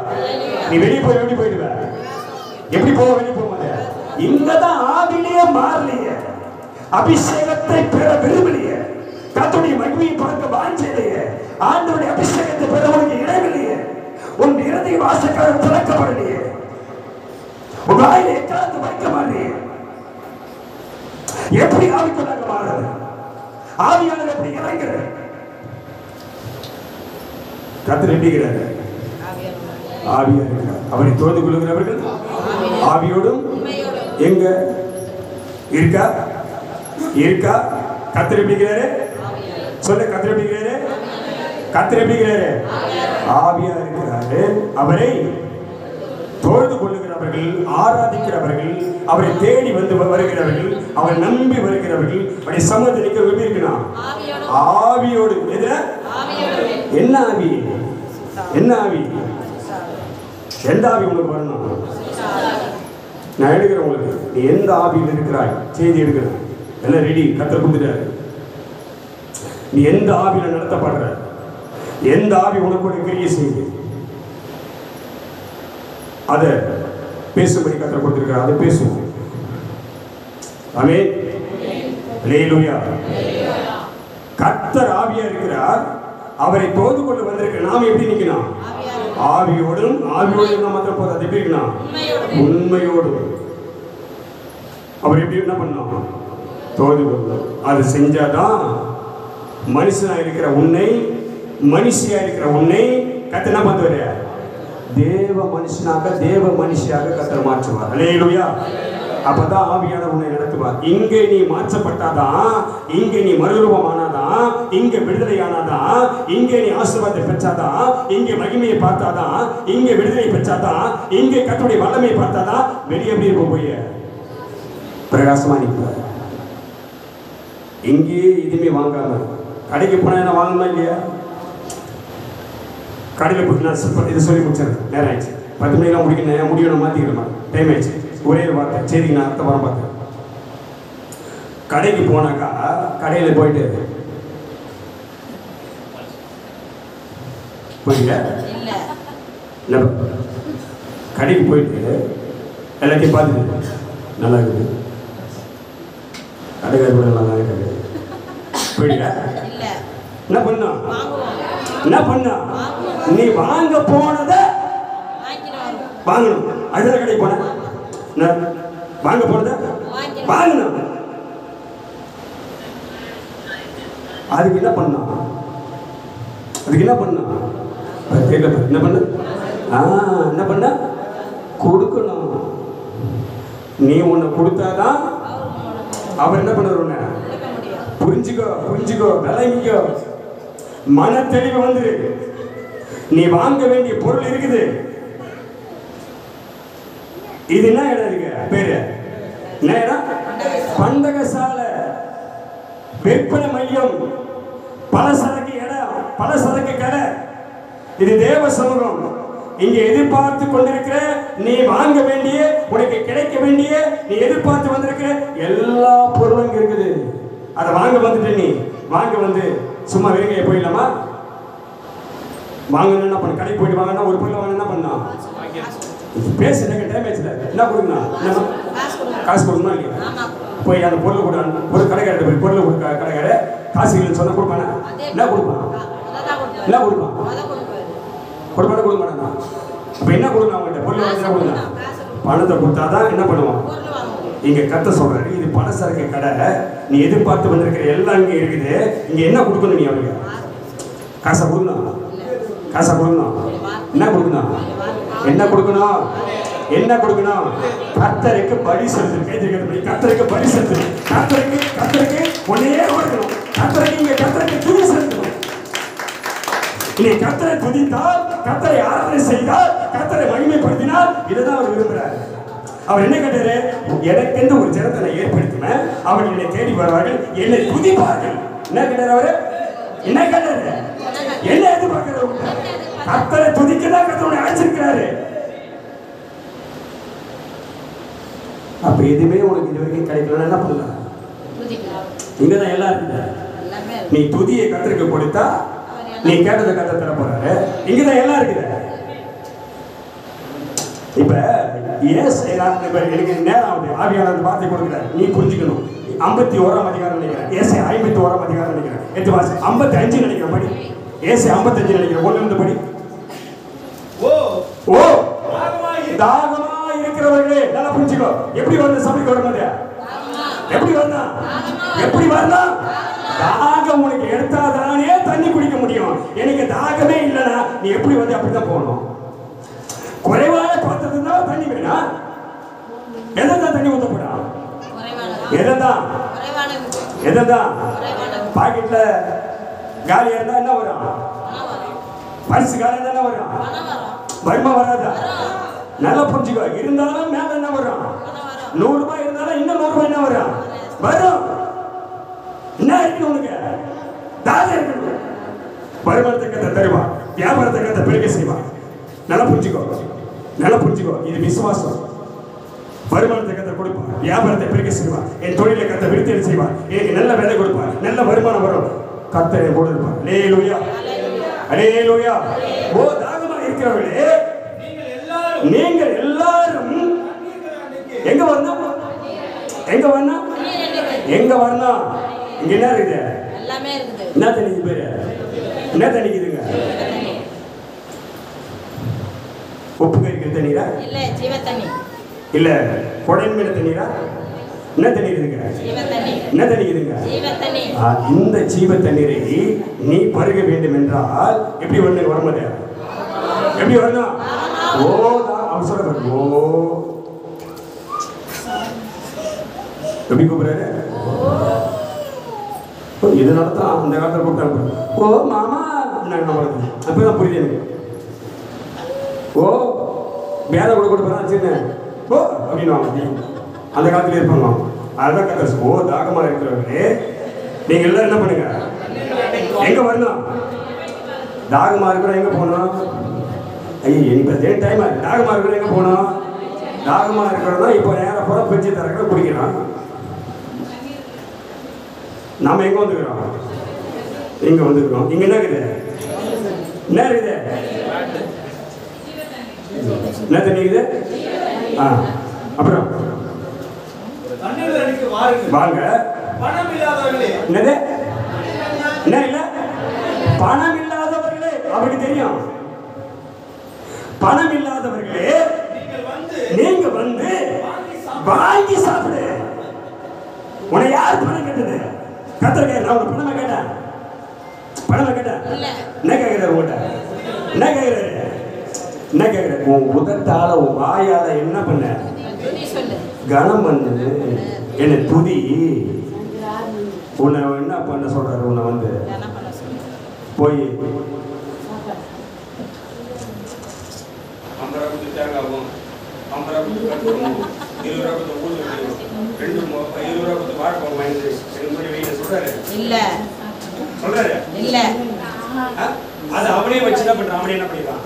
நீ வெளியே போய் எப்படி போயிடுவ? எப்படி போக? வெளியே போக இங்கதான் ஆவிலேயே மாறலையே, அபிஷேகத்தை பெற விரும்பலையே, கர்த்தருடைய மகிமையை பார்க்க வாஞ்சையிலேயே, ஆண்டவருடைய அபிஷேகத்தை பெற உனக்கு இடமில்லையே, உன் இருதய வாசல்கள் திறக்கப்படலையே, உன் வாயில எக்காலத்து வைக்க மாட்டேன். எப்படி ஆவிக்குள்ளாக மாறுது? ஆவியானவர் எப்படி இறங்குற? கர்த்தர் எப்படிங்கிறார்? ஆவியா இருக்கிறார். அவரை தொழுது கொள்ளுகிறவர்கள் ஆவியோடும் எங்க இருக்கா? இருக்கா? கர்த்தர் எப்படிங்கிறாரு? சொல்ல, கர்த்தர் எப்படிங்கிறாரு? கர்த்தர் எப்படிங்கிறாரு? ஆவியா இருக்கிறாரு. அவரை தொழுது கொள்ளுகிறவர்கள், ஆராதிக்கிறவர்கள், அவரை தேடி வந்து வருகிறவர்கள், அவரை நம்பி வருகிறவர்கள், அவரை சமூகத்தில் எப்படி இருக்கணும்? ஆவியோடு. என்ன ஆவி? என்ன ஆவி? எந்த ஆவி உங்களுக்கு வரணும்? நான் எடுக்கிறேன் உங்களுக்கு. நீ எந்த ஆவியில் இருக்கிறாய்? செய்தி எடுக்கிறேன். எல்லாம் ரெடி. கர்த்தர் கொடுத்துட்டாரு. நீ எந்த ஆவியில நடத்தப்படுற, எந்த ஆவி உனக்கு கிரியை செய்யுது, அதை பேசும்படி கர்த்தர் கொடுத்திருக்கிறார். அதை பேசுவோம். ஆமென். அல்லேலூயா. கர்த்தர் ஆவியா இருக்கிறார். அவரை தோது கொண்டு வந்திருக்க நாம் எப்படி நிக்கணும்? ஆவியோடும். ஆவியோடும் நம்ம போது அது எப்படி இருக்கணும்? உண்மையோடு. அவர் எப்படி என்ன பண்ணணும்? தோது கொள்ளணும். அது செஞ்சாதான் மனுஷனா இருக்கிற உன்னை, மனுஷியா இருக்கிற உன்னை கர்த்தர் என்ன பண்ணுவாரு? தேவ மனுஷனாக, தேவ மனுஷியாக கர்த்தர் மாற்றுவார். அல்லேலூயா. அப்பதான் ஆவியான உன்னை நடத்துவார். இங்கே நீ மாற்றப்பட்டாதான், இங்கே நீ மறுரூபமானாதான், இங்கே விடுதலையானாதான், இங்கே நீ ஆசீர்வாதத்தை பெற்றாதான், இங்கே மகிமையை பார்த்தாதான், இங்கே விடுதலை பெற்றாதான், இங்கே கர்த்தருடைய வல்லமையை பார்த்தாதான் வெளியே எப்படி இருப்ப போய் பிரகாசமா நிற்பார். இங்கேயே எதுவுமே வாங்காம கடைக்கு போனா என்ன வாங்கணுமா இல்லையா? கடையில் போய் நான் இதை சொல்லி முடிச்சிடறேன். நேரம் ஆயிடுச்சு. 10 மணிக்கெல்லாம் முடியணும் மாற்றிக்கிறேன். டைம் ஆயிடுச்சு. ஒரே வார்த்தை சரிங்க, நான் அடுத்த வாரம் பார்த்தேன். கடைக்கு போனாக்கா கடையில் போயிட்டு கடைக்கு போயிட்டு எல்லாத்தையும் பார்த்துட்டு நல்லா இருக்குது, கடைக்கார கூட நல்லா இருக்காது போயிடுங்க. என்ன பண்ணா என்ன பண்ணா? நீ வாங்க போனத வாங்கணும். அதுதான் கடைக்கு போன வாங்க போனத வாங்கணும். அதுக்கு என்ன பண்ணா? அதுக்கு என்ன பண்ணா? என்ன பண்ண? என்ன பண்ண? கொடுக்கணும். நீ உன்னை கொடுத்தாதான் அவர் என்ன பண்ணுவார்? உன்னை புரிஞ்சுக்கோ, புரிஞ்சுக்கோ, விளங்கிக்கோ. மன தெளிவு வந்துரு. நீ வாங்க வேண்டிய பொருள் இருக்குது. இது என்ன இடம் இருக்கு? பேரு என்ன இடம்? பண்டகசாலை, விற்பனை மையம், பலசரக்கு இடம், பலசரக்கு கடை. இது தேவ சமூகம். இங்க எதிர்பார்த்து கொண்டிருக்கிற, நீ வாங்க வேண்டிய, உனக்கு கிடைக்க வேண்டிய, நீ எதிர்பார்த்து வந்திருக்கிற எல்லா பொருளும் இங்க இருக்குது. அதை வாங்க வந்துட்டு நீ வாங்க வந்து சும்மா வெறுங்கைய போயிடலாமா? வாங்கணும் என்ன பண்ண? கடைக்கு போயிட்டு வாங்கினா ஒரு பொருள் வாங்க என்ன பண்ணா? பேச எனக்கு டேமேஜ்ல என்ன கொடுக்கணும்? காசு கொடுக்கணுமா இல்லையா? போய் அந்த பொருள் கூட ஒரு கடைக்காரர் போய் பொருள் கொடுக்க கடைக்கார காசு இல்லைன்னு சொன்னா கொடுப்பானா? என்ன கொடுப்பான்? என்ன கொடுப்பான்? கொடுப்பான கொடுக்க மாட்டானா? அப்ப என்ன கொடுக்கணும்? அவங்ககிட்ட பொருள் வாங்க கொடுக்கணும். பணத்தை கொடுத்தாதான் என்ன பண்ணுவான்? இங்க கத்த சொல்றாரு, இது பலசரக்கு கடை. நீ எதிர்பார்த்து வந்திருக்கிற எல்லாம் இங்க இருக்குது. இங்க என்ன கொடுக்கணும்? நீ அவனுக்கு காசை கொடுக்கணும். காசை கொடுக்கணும். என்ன கொடுக்கணும்? என்ன கொடுக்கணும்? என்ன கொடுக்கணும்? கர்த்தருக்கு பலி செலுத்து. கர்த்தருக்கு பலி செலுத்து. கர்த்தருக்கு ஒன்னே கொடுக்கணும். கர்த்தருக்கு இங்க கர்த்தருக்கு துதி செலுத்தணும். நீ கர்த்தரை துதித்தால், கர்த்தரை ஆராதனை செய்தால், கர்த்தரை மகிமைப்படுத்தினால் இதுதான் அவர் விரும்புகிறார். அவர் என்ன கேட்டாரு? எனக்கென்று ஒரு ஜனத்தை நான் ஏற்படுத்தினேன், அவர்கள் என்னை தேடி வருவார்கள், என்னை துதிப்பார்கள். என்ன கேட்டாரு அவரு? என்ன கேட்டாரு? என்ன எதிர்பார்க்கிறார்? கர்த்தரை துதிக்கதான் கர்த்தரை அழைச்சிருக்கிறாரு. அப்ப எதுவுமே உனக்கு இது வரைக்கும் கிடைக்கலன்னா என்ன பண்ணலாம்? இங்கதான் எல்லாம் இருக்குது. நீ துதியை கர்த்தருக்கு கொடுத்தா நீ கேட்டதை கர்த்தர் தர போறாரு. இங்கதான் எல்லாம் இருக்குது. இப்ப எனக்கு நேரம் ஆகுது. ஆவியானவர் வார்த்தை கொடுக்கிறார், நீ புரிஞ்சுக்கணும். 51ஆம் அதிகாரம் நினைக்கிறேன். ஏசை 51ஆம் அதிகாரம் நினைக்கிறேன். 55 நினைக்கிறேன். படி ஏசை 55 நினைக்கிறேன். 1 இருந்து படி. ஓ தாகமா இருக்கிறவர்களே நல்லா புரிஞ்சுக்கோ. எப்படி வந்து சபைக்கு வரும்போது எப்படி வந்தா? எப்படி வந்தா? தாகம் உனக்கு எடுத்தாதானே தண்ணி குடிக்க முடியும். எனக்கு தாகமே இல்லைன்னா நீ எப்படி வந்து அப்படித்தான் போகணும். குறைவான பாத்திரத்துல தண்ணி வேணா? எதான் தண்ணி ஊத்தப்படா? எதான் பாக்கெட்ல காலியா இருந்தா என்ன வரும்? பரிசு காலியா இருந்தா என்ன வரும்? வருமா வராதா? நல்லா புரிஞ்சுக்கோ. இருந்தாலும் மேல என்ன வரும்? 100 ரூபாய் இருந்தாலும் இன்னும் 100 ரூபாய் என்ன வரும்? வரும். என்ன இருக்கு உனக்கு? தாகம் இருக்கு. வருமானத்தை கத்த தருவா, வியாபாரத்தை கத்த பெருக செய்வா. நல்லா புரிஞ்சுக்கோ, நல்லா புரிஞ்சுக்கோ. இது விசுவாசம். வருமானத்தை கத்த கொடுப்பா, வியாபாரத்தை பெருக செய்வா, என் தொழிலை கத்த விருத்தி செய்வா, எனக்கு நல்ல வேலை கொடுப்பா, நல்ல வருமானம் வரும். கர்த்தரை கூட இருப்பா. அல்லேலூயா, அல்லேலூயா. ஓ தாகமா இருக்கிறவர்களே, நீங்கள் எல்லாரும் எங்க வரணும்? எங்க வரணும்? எங்க வரணும்? இங்க என்ன இருக்குது? எல்லாமே இருக்குது. என்ன தண்ணி பேரு? என்ன தண்ணிக்குதுங்க? உப்பு கறிக்கிற தண்ணீரா? இல்ல ஜீவ தண்ணி. இல்ல குடம் மீன தண்ணீரா? என்ன தண்ணி இருக்குங்க? ஜீவ தண்ணி. என்ன தண்ணி இருக்குங்க? ஜீவ தண்ணி. இந்த ஜீவ தண்ணீரை நீ பருக வேண்டும் என்றால் எப்படி வரணும்? வரமாட்டே எப்படி வரணும்? ஓ அவசரம் வரும். ஓ எப்படி கூப்பிடுறாரு? இது நடத்தான் அந்த காலத்தில் கூப்பிட்டாங்க. ஓ மாமா அப்பதான் புரியுது எனக்கு. ஓ வேலை கூட கொடுப்பா சின்ன ஓ அப்படின்னு அந்த காலத்துல இருப்பாங்க. அதுதான் கதை. ஓ தாகமா இருக்கிறவர்களே நீங்க எல்லாரும் என்ன பண்ணுங்க? எங்க வரணும்? தாகமா இருக்கிற எங்க போகணும்? ஐயோ எனக்கு டைம் ஆகுது. தாகமா இருக்கிற எங்க போகணும்? தாகமா இருக்கிறதா இப்போ நேரம் போற பெஞ்சு தரக்கிற குடிக்கிறான். நாம எங்க வந்துக்கிறோம்? எங்க வந்துக்கிறோம்? இங்க என்ன இருக்குது? என்ன இருக்குது? என்ன தண்ணி இருக்குது? அப்புறம் வாங்க. பணம் இல்லாதவர்களே. என்னது? என்ன இல்ல? பணம் இல்லாதவர்களே. அவருக்கு தெரியும். பணம் இல்லாதவர்களே நீங்க வந்து வாங்கி சாப்பிடு. உன்னை யார் பணம் கேட்டது? கத்தர் கேட்க. நான் உனக்கு பணமா கேட்டேன்? பணமா கேட்டேன்? என்ன கேட்கிறாரு உங்கள்கிட்ட? என்ன கேட்கிறாரு? என்ன கேட்கிறாரு? உன் உதட்டால உன் வாயால என்ன பண்ண? கனம் பண்ணு. என்ன துதி. உன்னை என்ன பண்ண சொல்றாரு? உன்னை வந்து போய் 50 ரூபாய் தேங்காவும் 50 ரூபாய் கட்டணும் 20 ரூபாய் ஊது 2 20 ரூபாய் வாழைப்பழம் வாங்கி எனக்கு சொல்றாரு. இல்ல சொல்றாரு. இல்ல அது அவனே வச்சு என்ன பண்றான்? அவனே என்ன பண்ணிடுறான்?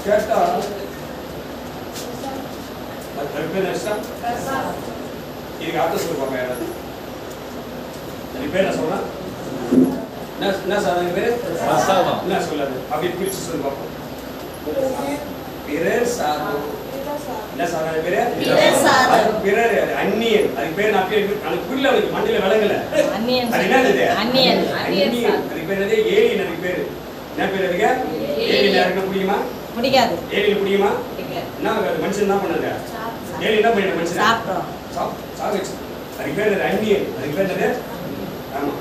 கேட்டா இதுக்கு அர்த்தம் சொல்லுவாங்க. யாராவது இது பேர் என்ன சொல்றேன்? என்ன சாதனை பேரு? என்ன சொல்லாது அப்படி பிரிச்சு சொல்லு பார்ப்போம். பிறர் சாதம். என்ன சாதனை பேரு? பிறர் அந்நியன். அது பேர் நான் எனக்கு புரியல. அவனுக்கு மண்ணில விளங்கல. அது என்னது? அந்நியன். அதுக்கு பேர் என்னது? ஏலியன். அதுக்கு பேரு என்ன பேர்? அதுக்கு ஏலியன். யாருக்கு பிடிக்குமா? பிடிக்காது. ஏலியன் பிடிக்குமா? என்ன மனுஷன் என்ன பண்ணாங்க? ஏலியன் என்ன பண்ணிட்டு மனுஷன் சாப்பிட்டு அதுக்கு பேர் என்னது? அந்நியன். அதுக்கு பேர் என்னது? ஆமா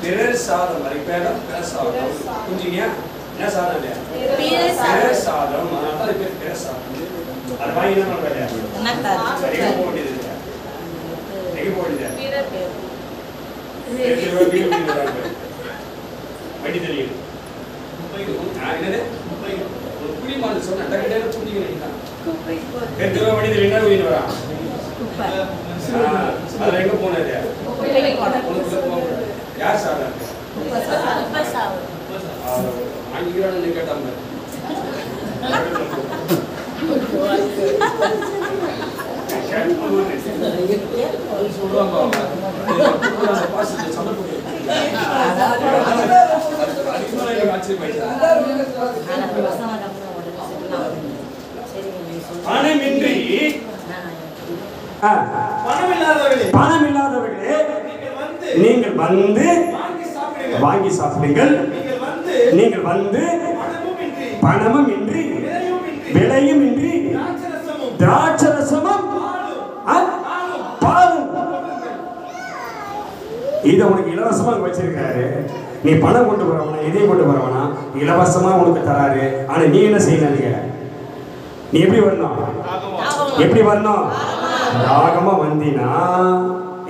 பிறர் சாதம். அதுக்கு பேர் பிறர் சாதம். புரிஞ்சுங்க? என்ன சாதம்? பிறர் சாதம். அதனால அது பேர் பிறர் சாதம். அது வாங்கி என்ன பண்றாரு? எங்க போக வேண்டியது? எங்க போக வேண்டியது? வண்டி தெரியும். என்னது புரியுமான்னு சொன்ன டக்கு புரிஞ்சுக்கிறேன். 2 ரூபா வண்டி தெரியும். என்ன வீட்டு வரா? அதுல எங்க போனது? யார் சாதா? வாங்கிக்கிறான்னு கேட்டாங்க. சொல்லுவாங்க பணமின்றி பணம் இல்லாதவர்களே நீங்கள் வந்து வாங்கி சாப்பிடுங்கள். நீங்கள் வந்து பணமும் இன்றி விலையும் இன்றி திராட்சரசமும் பாலும் இதை உனக்கு இலவசமா வச்சிருக்காரு. நீ பணம் கொண்டு வரவனா எதையும் கொண்டு வரவனா இலவசமா உனக்கு தராரு. ஆனா நீ என்ன செய்யணும்? நீ எப்படி வரணும்? எப்படி வரணும்? தாகமா வந்தினா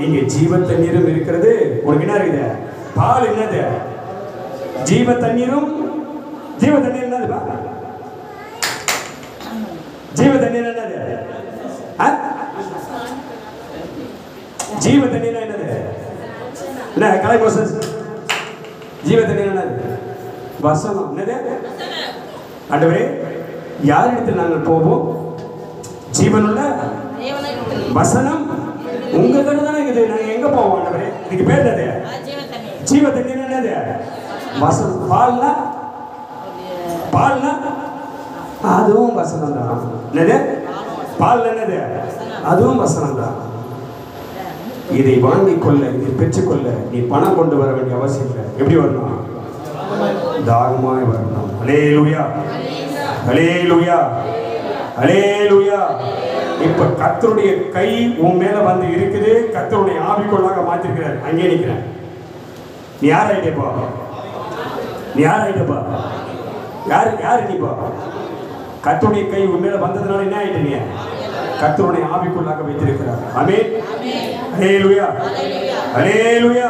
இங்க ஜீவ தண்ணீரும் இருக்கிறது. உனக்கு என்ன இருக்குது? பால் என்னது? ஜீவ தண்ணீரும். ஜீவ தண்ணீர் என்னதுப்பா? ஜீவ தண்ணீர் என்னது? ஜீவ தண்ணீர் என்னது? என்ன கலை கோசஸ்? ஜீவ தண்ணீர் என்னது? வசனம். என்னது? ஆண்டவரே யாரிடத்தில் நாங்கள் போவோம்? ஜீவனுள்ள வசனம் உங்க கிட்ட தானே இருக்குது. நாங்க எங்க போவோம் ஆண்டவரே? இதுக்கு பேர் என்னது? ஜீவ தண்ணீர். என்னது? வசனம். பால்னா பால்னா அதுவும் வசனம் தான். என்னது? பால் என்னது? அதுவும் வசனம் தான். இதை வாங்கிக் கொள்ள, இதை பெற்றுக்கொள்ள நீ பணம் கொண்டு வர வேண்டிய அவசியம் இல்லை. எப்படி வரணும்? தாகமாய் வரணும். அல்லேலூயா, அல்லேலூயா, அல்லேலூயா. இப்ப கர்த்தருடைய கை உன் மேல வந்து இருக்குது. கர்த்தருடைய ஆவிக்குள்ளாக மாத்திருக்கிறார். அங்கே நிக்கிறேன். நீ யார் ஆயிட்டேப்பா? நீ யார் ஆயிட்டப்பா? யாரு நீப்பா? கர்த்தருடைய கை உன் மேல வந்ததுனால என்ன ஆயிட்ட? நீ கர்த்தருடைய ஆவிக்குள்ளாக வைத்திருக்கிறார். ஆமென். அல்லேலூயா, அல்லேலூயா.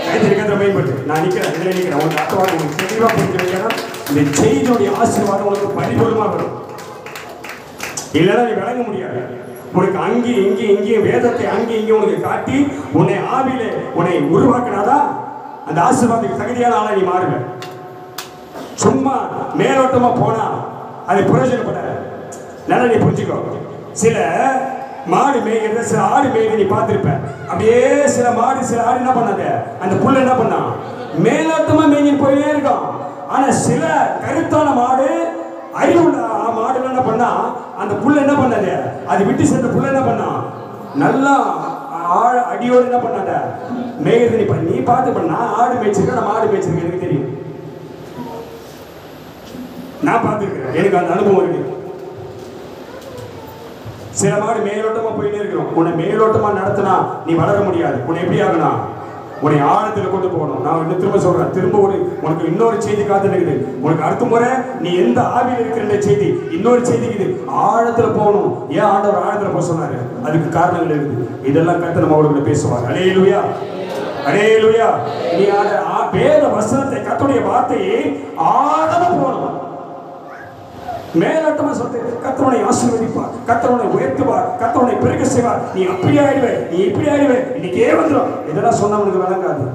கைதிரிக்கத மேம்பட்டு நான் நிக்கிறேன். இதுல நிக்கிறேன். உனக்கு அர்த்தமாக உங்களுக்கு தெளிவா புரிஞ்சு வைக்கணும். இந்த செய்தியுடைய ஆசீர்வாதம் உனக்கு பரிபூர்ணமா வரும். இல்லைன்னா நீ விளங்க முடியாது. உனக்கு அங்கேயும் இங்கேயும் வேதத்தை அங்கேயும் இங்கேயும் உனக்கு காட்டி உன்னை ஆவியில உன்னை உருவாக்கினாதான் அந்த ஆசீர்வாதத்துக்கு தகுதியான ஆளா நீ மாறுவேன். சும்மா மேலோட்டமா போனா அது பிரயோஜனப்படாது. நல்லா நீ புரிஞ்சுக்கோ. சில மாடு மேய்கிற, சில ஆடு மேய்கிற நீ பார்த்திருப்ப. அப்படியே சில மாடு சில ஆடு என்ன பண்ணாத, அந்த புல்ல என்ன பண்ணா மேலோட்டமா மேய்ஞ்சிட்டு போயிட்டே இருக்கும். ஆனா சில கருத்தான மாடு, அறிவுள்ள மாடு என்ன பண்ணா அந்த புல்ல என்ன பண்ணாது, அது விட்டு சென்ற புல்ல என்ன பண்ணா நல்லா அடியோடு என்ன பண்ணாத மேய்கிறது. நீ பார்த்து பண்ணா ஆடு மேய்ச்சிருக்க, நான் மாடு மேய்ச்சிருக்கேன். எனக்கு தெரியும், நான் பார்த்துருக்கிறேன். எனக்கு அந்த அனுபவம் இருக்கு. சில மாடு மேலோட்டமா போயிட்டே இருக்கிறோம். உன்னை மேலோட்டமா நடத்தினா நீ வளர முடியாது. உன்னை எப்படி ஆகணும்? உன்னை ஆழத்தில் கொண்டு போகணும். நான் இன்னும் திரும்ப சொல்றேன். திரும்ப உனக்கு இன்னொரு செய்தி காத்து இருக்குது. உனக்கு அடுத்த முறை நீ எந்த ஆவியில் இருக்கிற செய்தி இன்னொரு செய்திக்குது. ஆழத்துல போகணும். ஏன் ஆண்டவர் ஆழத்துல போக சொன்னாரு? அதுக்கு காரணங்கள் இருக்குது. இதெல்லாம் கர்த்தர் நம்ம அவர்களை பேசுவாங்க. அல்லேலூயா, அல்லேலூயா. நீ வேத வசனத்தை, கர்த்தருடைய வார்த்தையை ஆழமா போகணும். மேலோட்டமா சொல்லிட்டு கர்த்தரை ஆசீர்வதிப்பார், கர்த்தரை உயர்த்துவார், கர்த்தரை பெருக செய்வார். நீ அப்படி ஆயிடுவே, நீ இப்படி ஆயிடுவே, இன்னைக்கே வந்துடும். இதெல்லாம் சொன்னா உனக்கு விளங்காது.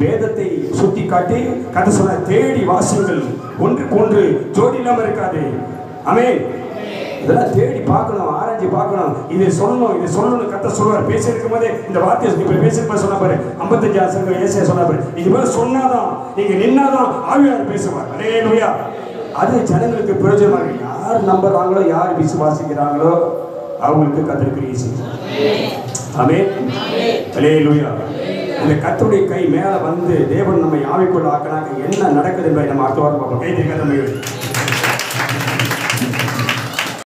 வேதத்தை சுட்டி காட்டி கர்த்தர் சொன்ன தேடி வாசியுங்கள். ஒன்றுக்கு ஒன்று ஜோடி இல்லாம இருக்காது. ஆமென். இதெல்லாம் தேடி பார்க்கணும், ஆராய்ச்சி பார்க்கணும். இதை சொல்லணும் கர்த்தர் சொல்லுவார். பேசி இருக்கும் போதே இந்த வார்த்தையை இப்ப பேசிருப்ப சொன்ன பாரு. 55 ஏசாயா சொன்ன பாரு. இது மாதிரி சொன்னாதான், நீங்க நின்னாதான் ஆவியானவர் பேசுவார். அல்லேலூயா. அது ஜனங்களுக்கு பிரயோஜனமாக. யார் நம்புறாங்களோ, யார் விசுவாசிக்கிறாங்களோ அவங்களுக்கு கர்த்தர் கிரியை செய்வார். ஆமென், அல்லேலூயா. இந்த கர்த்தருடைய கை மேல வந்து தேவன் நம்மை ஆவிக்குள்ள ஆக்கினாக்க என்ன நடக்குது என்பதை நம்ம அடுத்த வாரம் பார்ப்போம். கை தெரியாத